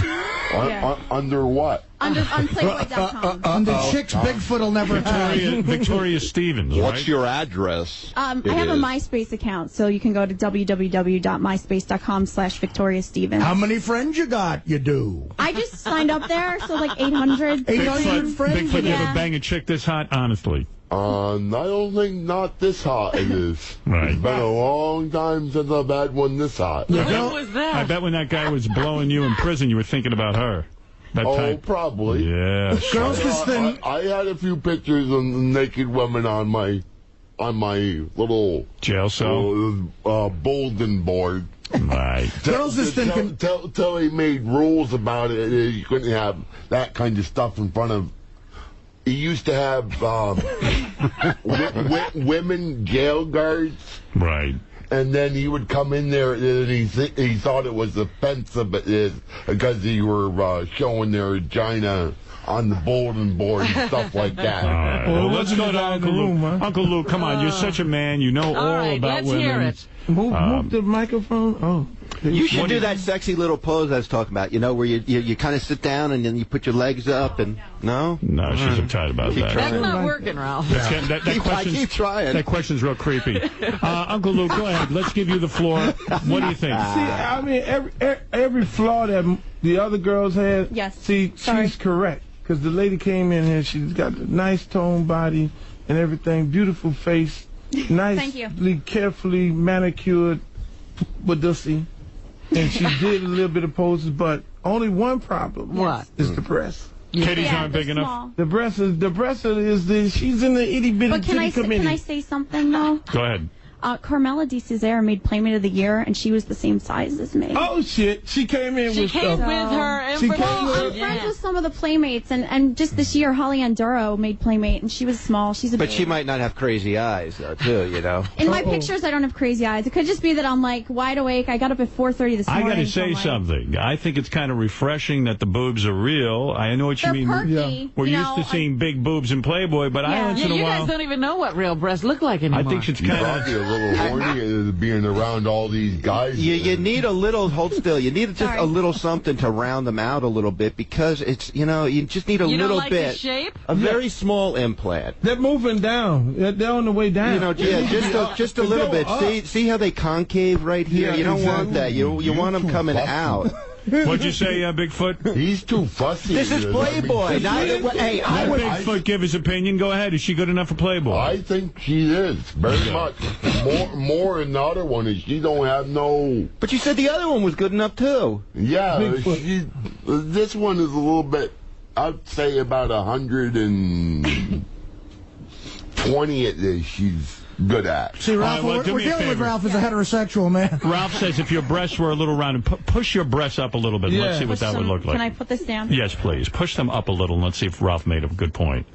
Under what? On Playboy.com. Under chicks, Bigfoot will never touch. Victoria Stevens, What's right? your address? I have a MySpace account, so you can go to www.myspace.com/VictoriaStevens. How many friends you got? You do. I just signed up there, so like 800. 800 friends? Bigfoot, you Yeah. ever bang a chick this hot? Honestly. I don't think not this hot it is. Right. It's been a long time since I've had one this hot. When was that? I bet when that guy was blowing you in prison, you were thinking about her. That Oh, type. probably. Yeah. Girls this thing. I had a few pictures of naked women on my little Jail cell. bulletin board. Right. Girls this thing. Till he made rules about it. You couldn't have that kind of stuff in front of. He used to have women jail guards. Right. And then he would come in there, and he thought it was offensive because he were showing their vagina on the bulletin board and stuff like that. All right. Well, let's go to Uncle Luke. Uncle Luke, come on. You're such a man. You know all right, about let's women. hear it. Move the microphone. Oh. You should do that sexy little pose I was talking about, you know, where you kind of sit down and then you put your legs up and... No? No, she's uptight about that. That's not working, Ralph. I keep trying. That question's real creepy. Uncle Luke, go ahead. Let's give you the floor. What do you think? See, I mean, every flaw that the other girls had, Yes. see, she's correct. Because the lady came in here, she's got a nice toned body and everything, beautiful face, nicely, carefully manicured budussy. And she did a little bit of poses, but only one problem. What? Is the breast. Titties aren't big enough? The breast is she's in the itty bitty But can I committee. say something though? Go ahead. Carmela de Cesare made Playmate of the Year, and she was the same size as me. Oh, shit. She came in with came stuff. with her She information. came I'm with friends with some of the Playmates, and just this year, Holly Anduro made Playmate, and she was small. She's a But babe. she might not have crazy eyes, though, too, you know? In my pictures, I don't have crazy eyes. It could just be that I'm, like, wide awake. I got up at 4:30 this I morning. got to say something. I think it's kind of refreshing that the boobs are real. I know what you mean. Perky. We're You used know, to seeing big boobs in Playboy, but I once in a you while. guys don't even know what real breasts look like anymore. I think it's You kind probably a of. little horny being around all these guys. You need a little, hold still, you need just a little something to round them out a little bit because it's, you know, you just need a You don't little like the bit. shape? A very small implant. They're moving down. They're on the way down. You know, just a little bit. See how they concave right here? Yeah, you don't want exactly. that. You want them coming fussy. out. What'd you say, Bigfoot? He's too fussy. This is Playboy. Hey, I would. Bigfoot give his opinion. Go ahead. Is she good enough for Playboy? I think she is very much more than the other one is. She don't have no. But you said the other one was good enough too. Yeah, Bigfoot. this one is a little bit. I'd say about 120. She's good at. See, Ralph, All right, well, do we're me a dealing with favor. Ralph as a heterosexual man. Ralph says if your breasts were a little round, and push your breasts up a little bit. Yeah. Let's see what that would look like. Can I put this down? Yes, please. Push them up a little, and let's see if Ralph made a good point.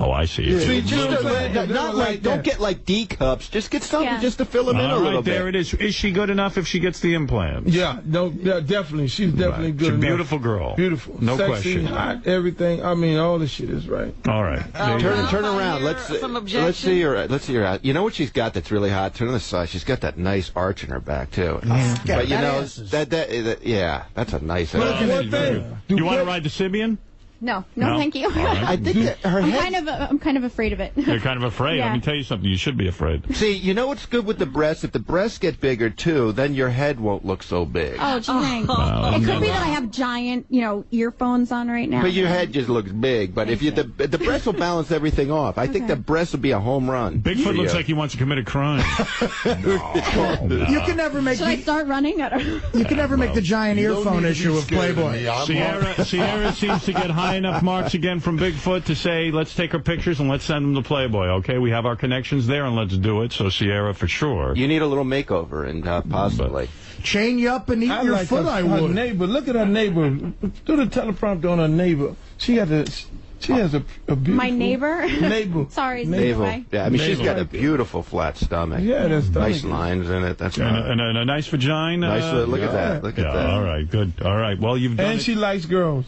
Oh, I see. Yeah. See, just Yeah. not like, don't get like D cups. Just get something Yeah. just to fill them in a All little right, bit. there it is. Is she good enough if she gets the implant? Yeah, no, yeah, definitely. She's definitely Right. good She's a enough. beautiful girl. Beautiful. No Sexy, question. hot, everything. I mean, all the shit is right. All right. There you go. Turn I around. hear Let's some let's objection. see her. Let's see her. You know what she's got that's really hot? Turn on the side. She's got that nice arch in her back too. But you know that yeah, that's a nice. One thing. You want to ride the Sibian? No, No? thank you. All right. I think that her head. I'm kind of afraid of it. You're kind of afraid. Yeah. Let me tell you something. You should be afraid. See, you know what's good with the breasts? If the breasts get bigger too, then your head won't look so big. Oh, gee, thanks. It could be that I have giant, earphones on right now. But your head just looks big. But if you the breasts will balance everything off. I think the breasts will be a home run. Bigfoot looks like he wants to commit a crime. You can never make Should I start running? you can never make the giant earphone issue of Playboy. Sierra seems to get high enough marks again from Bigfoot to say, let's take her pictures and let's send them to Playboy, okay? We have our connections there, and let's do it. So, Sierra, for sure. You need a little makeover, and possibly. Chain you up and eat I your like foot, her, I her would. neighbor. Look at her neighbor. Do the teleprompter on her neighbor. She has a beautiful... My neighbor? Neighbor. Sorry, Navel. Yeah, I mean, she's Navel. got a beautiful flat stomach. Yeah, that's nice lines in it. That's And a nice vagina. nice. Look at that. Look at that. All right, good. All right. Well, you've done And it. she likes girls.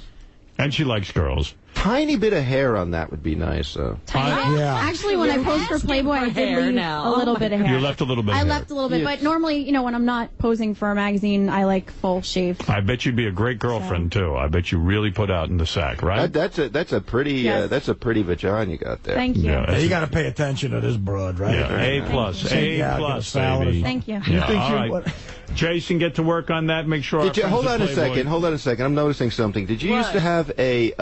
And she likes girls. Tiny bit of hair on that would be nice. Yeah. Actually, when I posed for Playboy, I did leave a little bit of hair. You left a little bit of I hair. left a little bit, but normally, when I'm not posing for a magazine, I like full shave. I bet you'd be a great girlfriend, too. I bet you really put out in the sack, right? That's a pretty Yes. that's a pretty vagina you got there. Thank you. Yeah, You got to pay attention to this broad, right? Yeah, A plus, A Yeah, plus, get a salad. baby. Thank you. Yeah, think all you- right. what- Jason, get to work on that. Make sure. Did you hold on a second? Hold on a second. I'm noticing something. Did you used to have a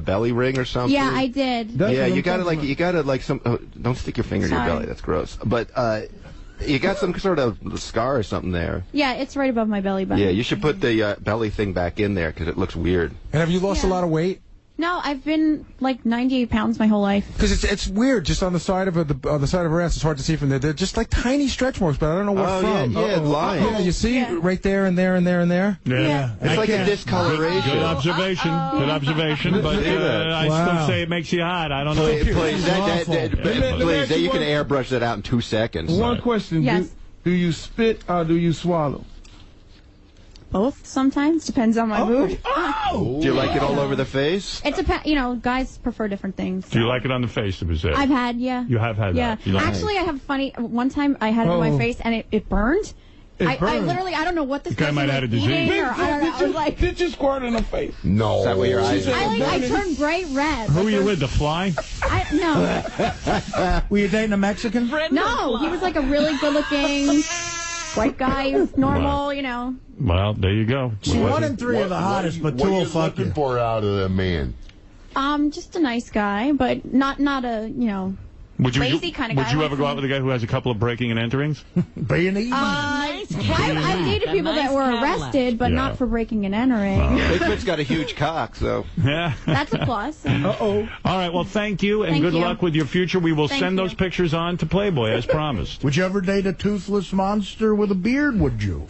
belly ring or something? Yeah, I did. That's Yeah, what I'm you got talking about. some. Don't stick your finger in your Sorry. belly. That's gross. But you got some sort of scar or something there. Yeah, it's right above my belly button. Yeah, you should put the belly thing back in there because it looks weird. And have you lost a lot of weight? No, I've been like 98 pounds my whole life. Because it's weird, just on the side of the side of her ass. It's hard to see from there. They're just like tiny stretch marks, but I don't know what Oh, from. yeah, lines. Yeah, you see right there and there and there and there. Yeah. It's like a discoloration. Good observation. Good observation. But I still say it makes you hot. I don't know. Please, Let me please, ask you you can one- airbrush that out in 2 seconds. One question. Yes. Do you spit or do you swallow? Both sometimes depends on my mood. Do you like it all over the face? It's guys prefer different things. Do you like it on the face? Is it? I've had, yeah. You have had Yeah. that. You like Actually, I have funny. One time I had it on my face and it burned. I burned. literally, I don't know what this guy was. might have had a disease. Or, I don't know. I was like, Did you squirt in her face? No. Is that what your eyes are? I turned bright red. Who are you with? The fly? No. Were you dating a Mexican? No, he was like a really good-looking white guy, normal, Well, there you go. See, 1 in 3 are the hottest, but 2 will fuck you. What are you looking for out of a man? Just a nice guy, but not a, lazy kind of guy. Would you ever go out with a guy who has a couple of breaking and enterings? B&E? I've dated people that were arrested, but not for breaking and entering. Bigfoot's got a huge cock, so. Yeah. That's a plus. Uh-oh. All right, well, thank you, and good luck with your future. We will send those pictures on to Playboy, as promised. Would you ever date a toothless monster with a beard, would you?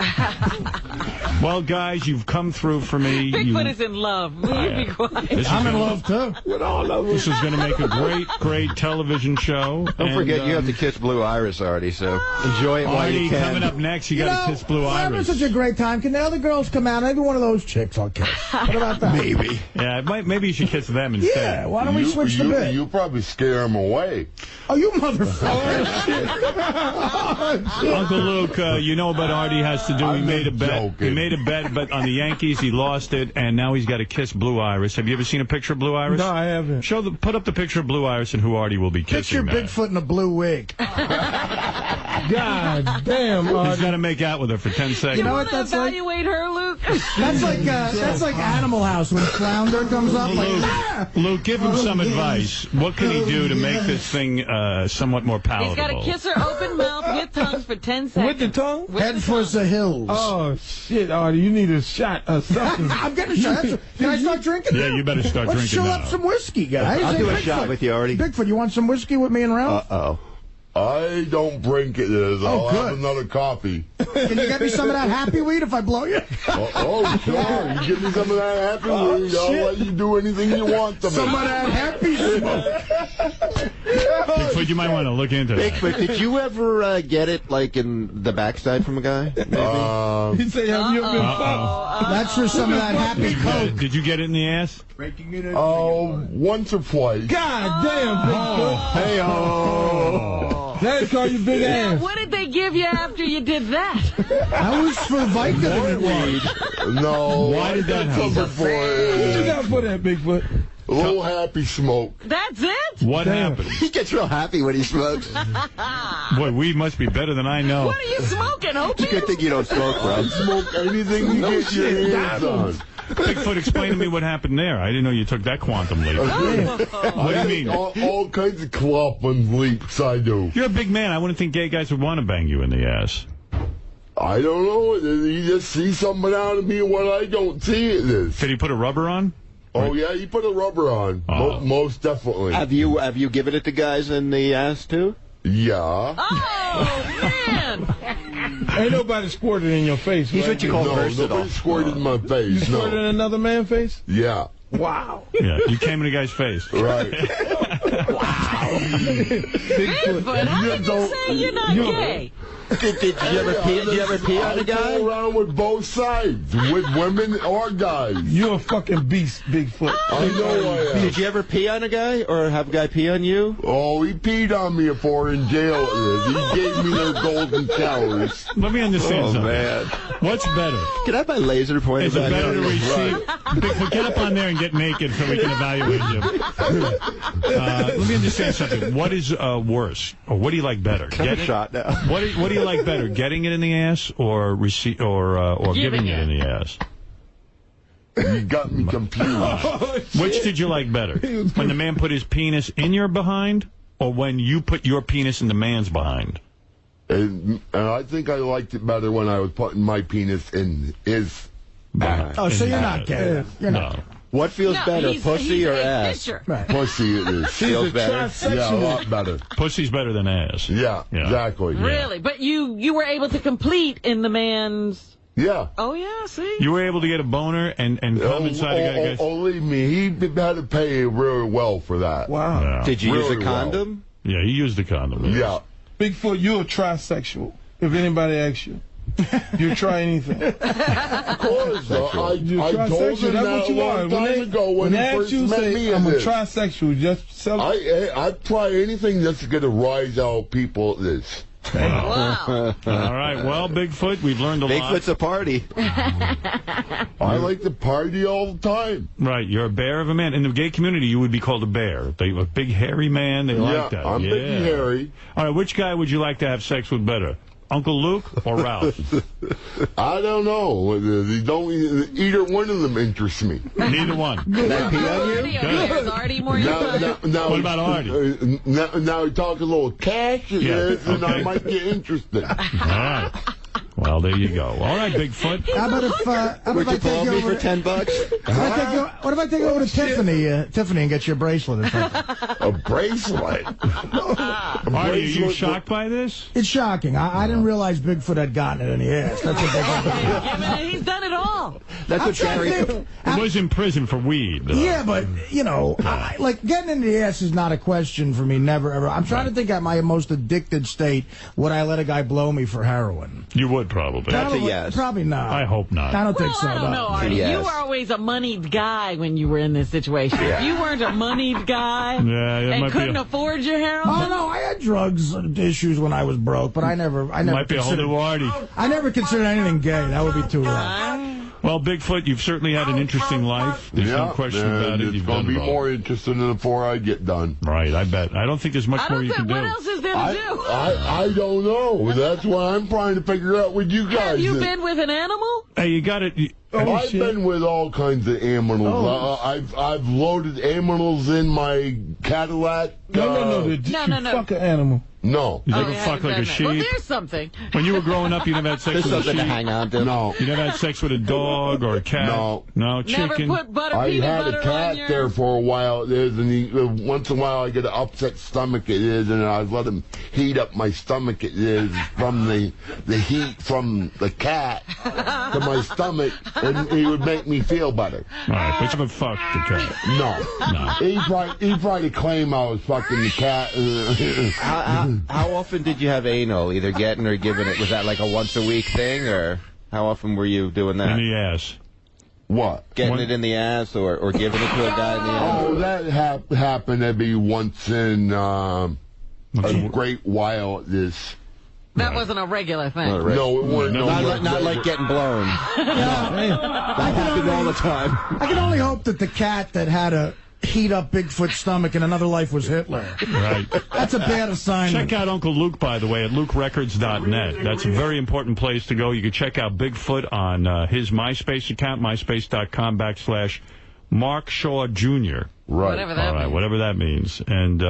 Well, guys, you've come through for me. Bigfoot is in love. Will you be quiet? I'm in love, too. With all of This is going to make a great television show. Don't forget, you have to kiss Blue Iris, Artie, so enjoy it while you can. Coming up next, you got to kiss Blue We're having Iris. such a great time. Can the other girls come out? Maybe one of those chicks I'll kiss. What about that? Maybe. Yeah, maybe you should kiss them instead. Yeah, why don't we switch the bit? You probably scare them away. Oh, you motherfucker. Uncle Luke, you know what Artie has to do. He made a bet. He made a bet, but on the Yankees, he lost it, and now he's got to kiss Blue Iris. Have you ever seen a picture of Blue Iris? No, I haven't. Put up the picture of Blue Iris and who Artie will be kissing. Picture Bigfoot in a blue wig. God damn, Artie. He's got to make out with her for 10 seconds. You know what that's like? Evaluate her, Luke. That's like Animal House when Flounder comes up. Luke, give him some advice. What can he do to make this thing somewhat more palatable? He's got to kiss her open mouth with tongues for 10 seconds. With the tongue? Head for the hills. Oh, shit, Artie. You need a shot or something. I'm getting a shot. Can I start drinking now? Yeah, you better start Let's drinking chill now. up some whiskey, guys. I'll do a Bigfoot. shot with you, Artie. Bigfoot, you want some whiskey with me and Ralph? Uh-oh. I don't drink it. I'll good. have another coffee. Can you get me some of that happy weed if I blow you? Oh, sure. You give me some of that happy weed. I'll let you do anything you want to me. Some of that happy smoke. Bigfoot, you might want to look into that. Bigfoot, did you ever get it, like, in the backside from a guy? Maybe? He said, have you ever been fucked? That's for some of that happy coke. Did you get it in the ass? Once or twice. God damn, Bigfoot. Hey-oh. That's called you big ass. What did they give you after you did that? That was for Vicodin. No. Why did that happen? What you got for that, Bigfoot? A little happy smoke. That's it? What happened? He gets real happy when he smokes. Boy, weed must be better than I know. What are you smoking, It's a opium? good thing you don't smoke, bro. Smoke anything you get your hands on. Bigfoot, explain to me what happened there. I didn't know you took that quantum leap. What do you mean? All kinds of clopping leaps I do. You're a big man. I wouldn't think gay guys would want to bang you in the ass. I don't know. You just see something out of me what I don't see it is. Did he put a rubber on? Oh, yeah, he put a rubber on. Most definitely. Have you given it to guys in the ass, too? Yeah. Oh, man. Ain't nobody squirted in your face, He's right? what you call versatile. Nobody squirted in my You face, squirted in another man's face? Yeah. Wow. Yeah, you came in a guy's face. Right. Bigfoot, how can you say you're not gay? Did you ever pee on a guy? I go around with both sides, with women or guys. You're a fucking beast, Bigfoot. I know I am. Did you ever pee on a guy or have a guy pee on you? Oh, he peed on me before in jail. He gave me their golden showers. Let me understand something. Man. What's better? Can I have my laser pointed Is it back better to on? receive? Bigfoot, get up on there and get naked so we can evaluate you. Let me understand something. What is worse, or what do you like better? Get a shot now. What do you like better, getting it in the ass or giving it in the ass? You got me confused. Which did you like better? When the man put his penis in your behind, or when you put your penis in the man's behind? And I think I liked it better when I was putting my penis in his behind. Oh, so you're not gay. You're not. No. What feels better, he's pussy or a ass? fisher. Right. Pussy it is. Feels better. Yeah, a lot better. Pussy's better than ass. Yeah, exactly. Really? But you were able to complete in the man's... Yeah. Oh, yeah, see? You were able to get a boner and come inside a guy. Believe me, he had to pay really well for that. Wow. Yeah. Did you use Really a condom? Yeah, he used the condom. Yeah. Bigfoot, you're a trisexual. If anybody asks you. You try anything. Of course. I told him That's that what a you are. long time ago when he they ask first you, met say, me. I'm a this. trisexual. Just sell I'd try anything just to get a rise out people at this. Wow. All right. Well, Bigfoot, we've learned a lot. Bigfoot's a party. I like to party all the time. Right. You're a bear of a man. In the gay community, you would be called a bear. A big, hairy man. They like that. I'm big and hairy. All right. Which guy would you like to have sex with better? Uncle Luke or Ralph? I don't know. Either one of them interests me. Neither one. Is Artie more What about Artie? Now we talk a little cash, and I might get interested. All right. Well, there you go. All right, Bigfoot. How about if I take you over for $10? What if I take you over to Tiffany and get you a bracelet or something? A bracelet? Artie, are you shocked by this? It's shocking. I didn't realize Bigfoot had gotten it in the ass. That's what He's done it all. That's what Gary... He was in prison for weed. Yeah, but, you know, like, getting in the ass is not a question for me, never, ever. I'm trying to think at my most addicted state, would I let a guy blow me for heroin? You would probably. That's a yes. Probably not. I hope not. I don't think so. I don't know, Artie. Yes. You were always a moneyed guy when you were in this situation. Yeah. If you weren't a moneyed guy and couldn't afford your heroin. Oh, no, I had drugs issues when I was broke, but I never might be a whole new Artie. I never considered anything gay. That would be too rough. Well, Bigfoot, you've certainly had an interesting life. There's no question about it. It's going to be more interesting than before I get done. Right, I bet. I don't think there's much more you can do. What else is there to do? I don't know. That's what I'm trying to figure out with you guys. Have you been with an animal? Hey, you got it. I've been with all kinds of animals. I've loaded animals in my Cadillac. No. Did you fuck an animal? No. You ever fuck like a sheep? Well, there's something. When you were growing up, you never had sex with a sheep? There's something to hang on to. No. You never had sex with a dog or a cat? No. No, chicken? Never put peanut I had butter a cat on your... there for a while, and once in a while I get an upset stomach, and I let him heat up my stomach, from the heat from the cat to my stomach, and he would make me feel better. All right, but you haven't fucked the cat? No. He probably claimed I was fucking the cat. How often did you have anal, either getting or giving it? Was that like a once-a-week thing, or how often were you doing that? In the ass. What? Getting it in the ass or giving it to a guy in the ass? Oh, that happened every once in a great while. That wasn't a regular thing. No, it wasn't. Not like getting blown. That happened all the time. I can only hope that the cat that had a heat-up Bigfoot stomach in another life was Hitler. Right. That's a bad assignment. Check out Uncle Luke, by the way, at lukerecords.net. That's a very important place to go. You can check out Bigfoot on his MySpace account, myspace.com/Mark Shaw Jr. Right. Whatever that means. And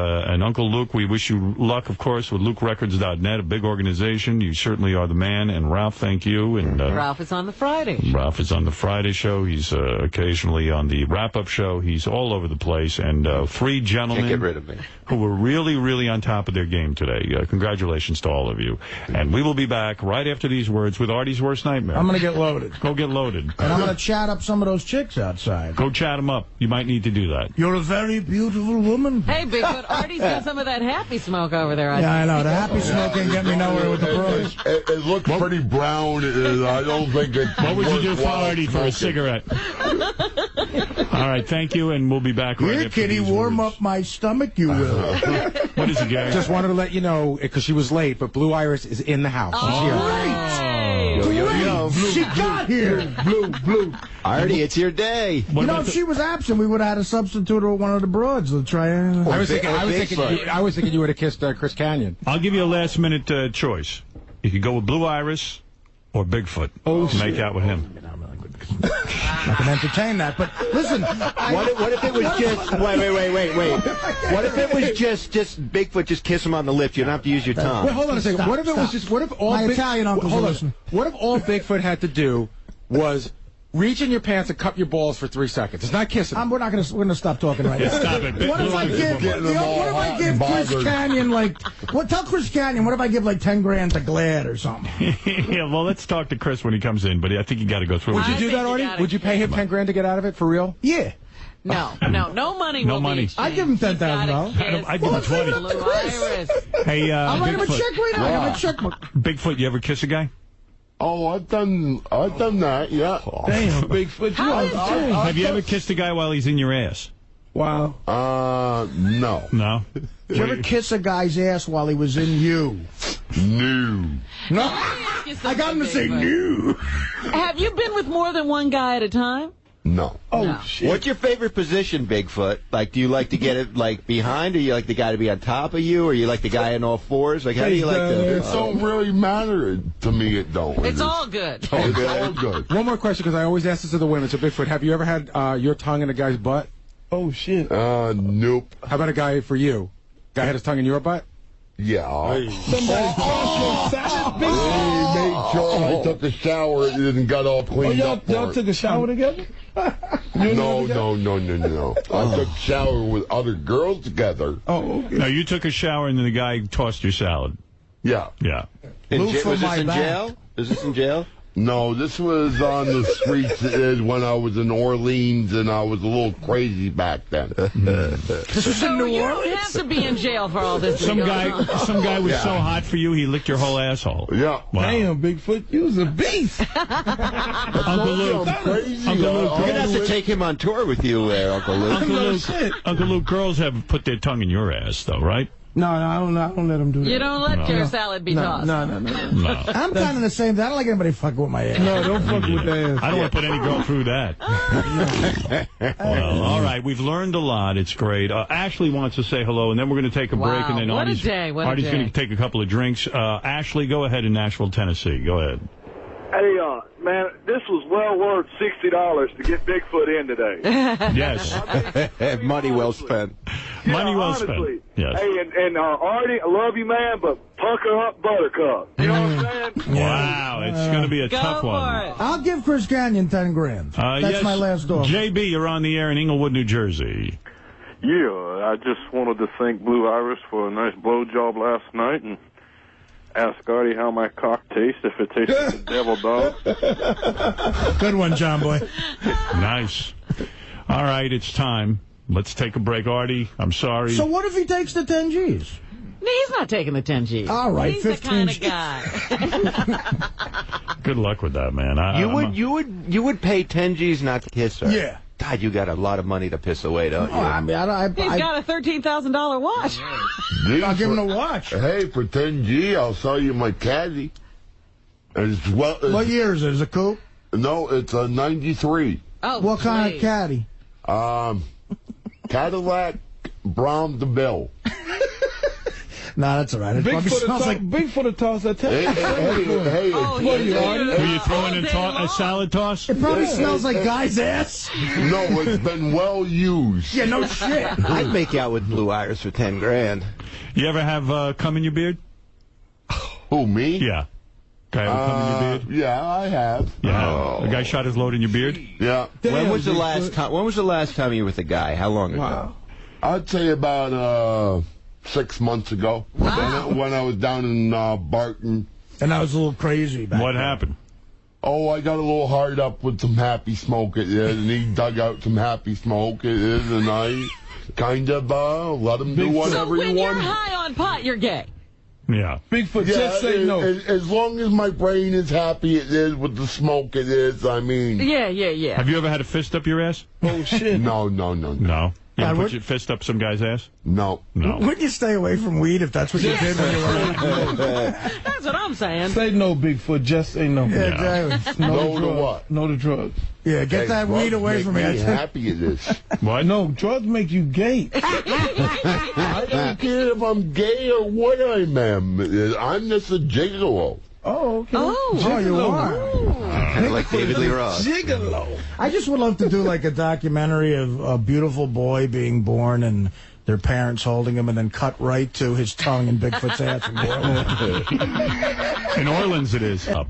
Uncle Luke, we wish you luck, of course, with lukerecords.net, a big organization. You certainly are the man. And Ralph, thank you. And Ralph is on the Friday show. Ralph is on the Friday show. He's occasionally on the wrap-up show. He's all over the place. And three gentlemen Can't get rid of me. who were really, really on top of their game today. Congratulations to all of you. And we will be back right after these words with Artie's Worst Nightmare. I'm going to get loaded. Go get loaded. And I'm going to chat up some of those chicks outside. Go chat them up. You might need to do that. You're a very beautiful woman. Hey, Bigfoot, Artie's got some of that happy smoke over there. I know. The happy smoke ain't getting me nowhere with the bros. It looks pretty brown. I don't think it's... What would you do for Artie for a cigarette? All right, thank you, and we'll be back right Here, after kitty, these warm words. up my stomach, you will. What is it, Gary? Just wanted to let you know, because she was late, but Blue Iris is in the house. She's here. Yo. She got here. Blue. Artie, it's your day. If she was absent, we would have had a substitute or one of the broads. I was thinking you would have kissed Chris Canyon. I'll give you a last-minute choice. You could go with Blue Iris or Bigfoot. Make out with him. I can entertain that, but listen. What if it was just... Wait. What if it was just Bigfoot just kiss him on the lips? You don't have to use your tongue. Wait, hold on a second. What if it was just... What if all Italian uncles are listening. What if all Bigfoot had to do was... reach in your pants and cup your balls for 3 seconds. It's not kissing. We're going to stop talking right now. Stop it. What if I give Chris Canyon tell Chris Canyon, what if I give like 10 grand to Glad or something? Yeah, well, let's talk to Chris when he comes in, but I think you got to go through. Would you do that, Artie? Would you pay him 10 grand to get out of it for real? Yeah. No money. No money. I give him $10,000. I give him 20. Blue Iris. Hey, I'll write him a check right now. I got my checkbook. Bigfoot, you ever kiss a guy? Oh, I've done that, yeah. Damn, Bigfoot. Have you ever kissed a guy while he's in your ass? Wow. No. No? Did you ever kiss a guy's ass while he was in you? No. I got him to say no. Have you been with more than one guy at a time? No. Oh, No. shit. What's your favorite position, Bigfoot? Like, do you like to get it, like, behind, or you like the guy to be on top of you, or you like the guy on all fours? Like, how do you like to... It don't really matter to me, it don't. It's all good. It's all good. One more question, because I always ask this to the women. So, Bigfoot, have you ever had your tongue in a guy's butt? Oh, shit. Nope. How about a guy for you? Guy had his tongue in your butt? Yeah. Somebody tossed your salad, big He made sure I took a shower and got all cleaned up for y'all it. took a shower together? No. I took a shower with other girls together. Oh, okay. No, you took a shower and then the guy tossed your salad. Yeah. Yeah. Move from Was this my in back. jail? Is this in jail? No, this was on the streets when I was in Orleans, and I was a little crazy back then. So you don't have to be in jail for all this. Some guy was so hot for you, he licked your whole asshole. Yeah. Wow. Damn, Bigfoot, you was a beast. Uncle Luke. I'm crazy. Uncle Luke, You're going to have to take him on tour with you there, Uncle Luke. Uncle Luke, girls have put their tongue in your ass, though, right? No, I don't let them do that. You don't let your salad be tossed. No. I'm kind of the same. I don't like anybody fucking with my ass. No, don't fuck with the ass. I don't want to put any girl through that. Well, all right. We've learned a lot. It's great. Ashley wants to say hello, and then we're going to take a break. And then What a Artie's, day. What a Artie's day. going to take a couple of drinks. Ashley, go ahead in Nashville, Tennessee. Go ahead. Hey, man, this was well worth $60 to get Bigfoot in today. Yes. Money well spent. Money well honestly. spent. Yes. Hey, and Artie, I love you, man, but pucker up Buttercup. You know what I'm saying? Wow, it's going to be a tough one. I'll give Chris Canyon 10 grand. That's yes, my last offer. JB, you're on the air in Inglewood, New Jersey. Yeah, I just wanted to thank Blue Iris for a nice blowjob last night and ask Artie how my cock tastes, if it tastes like a devil dog. Good one, John Boy. Nice. All right, it's time. Let's take a break, Artie. I'm sorry. So what if he takes the 10 G's? He's not taking the 10 G's. All right, He's 15 the kind of guy. Good luck with that, man. You would pay 10 G's not to kiss her. Yeah. God, you got a lot of money to piss away, don't you? I mean, He's got a $13,000 watch. I'll give him a watch. Hey, for 10G, I'll sell you my caddy. What year is it? Is it a coupe? No, it's a 93. Oh, what kind of caddy? Cadillac Brown DeVille. Nah, that's all right. It probably smells like Bigfoot to toss that Hey, What are you, Artie? Were you throwing a salad toss? It probably smells like guy's ass. No, it's been well used. Yeah, no shit. I'd make out with Blue Iris for 10 grand. You ever have cum in your beard? Who, me? Yeah. Guy ever cum in your beard? Yeah, I have. Yeah. The guy shot his load in your beard? Yeah. When was the last time you were with a guy? How long ago? Wow. I'd say about 6 months ago. Wow. When I was down in Barton. And I was a little crazy back What then. happened? Oh, I got a little hard up with some Happy Smoke, it is, and he dug out some Happy Smoke, it is, and I kind of let him do So whatever he when you're wanted. high on pot, you're gay. Yeah. Bigfoot, just say no. As long as my brain is happy, it is, with the smoke, it is, I mean. Yeah. Have you ever had a fist up your ass? Oh, shit. No. No. You ever put your fist up some guy's ass? No. Wouldn't you stay away from weed if that's what you did when you were That's what I'm saying. Say no, Bigfoot. Just say no. Yeah, exactly. No to to drugs. what? No to drugs. Yeah, get that weed away from me. Make me happy it is. What? No, drugs make you gay. I don't care if I'm gay or what I am. I'm just a gigolo. Oh, okay. Oh, you are. Kind of like David Lee Roth. Gigolo. I just would love to do like a documentary of a beautiful boy being born and their parents holding him, and then cut right to his tongue in Bigfoot's ass. In Orleans it is.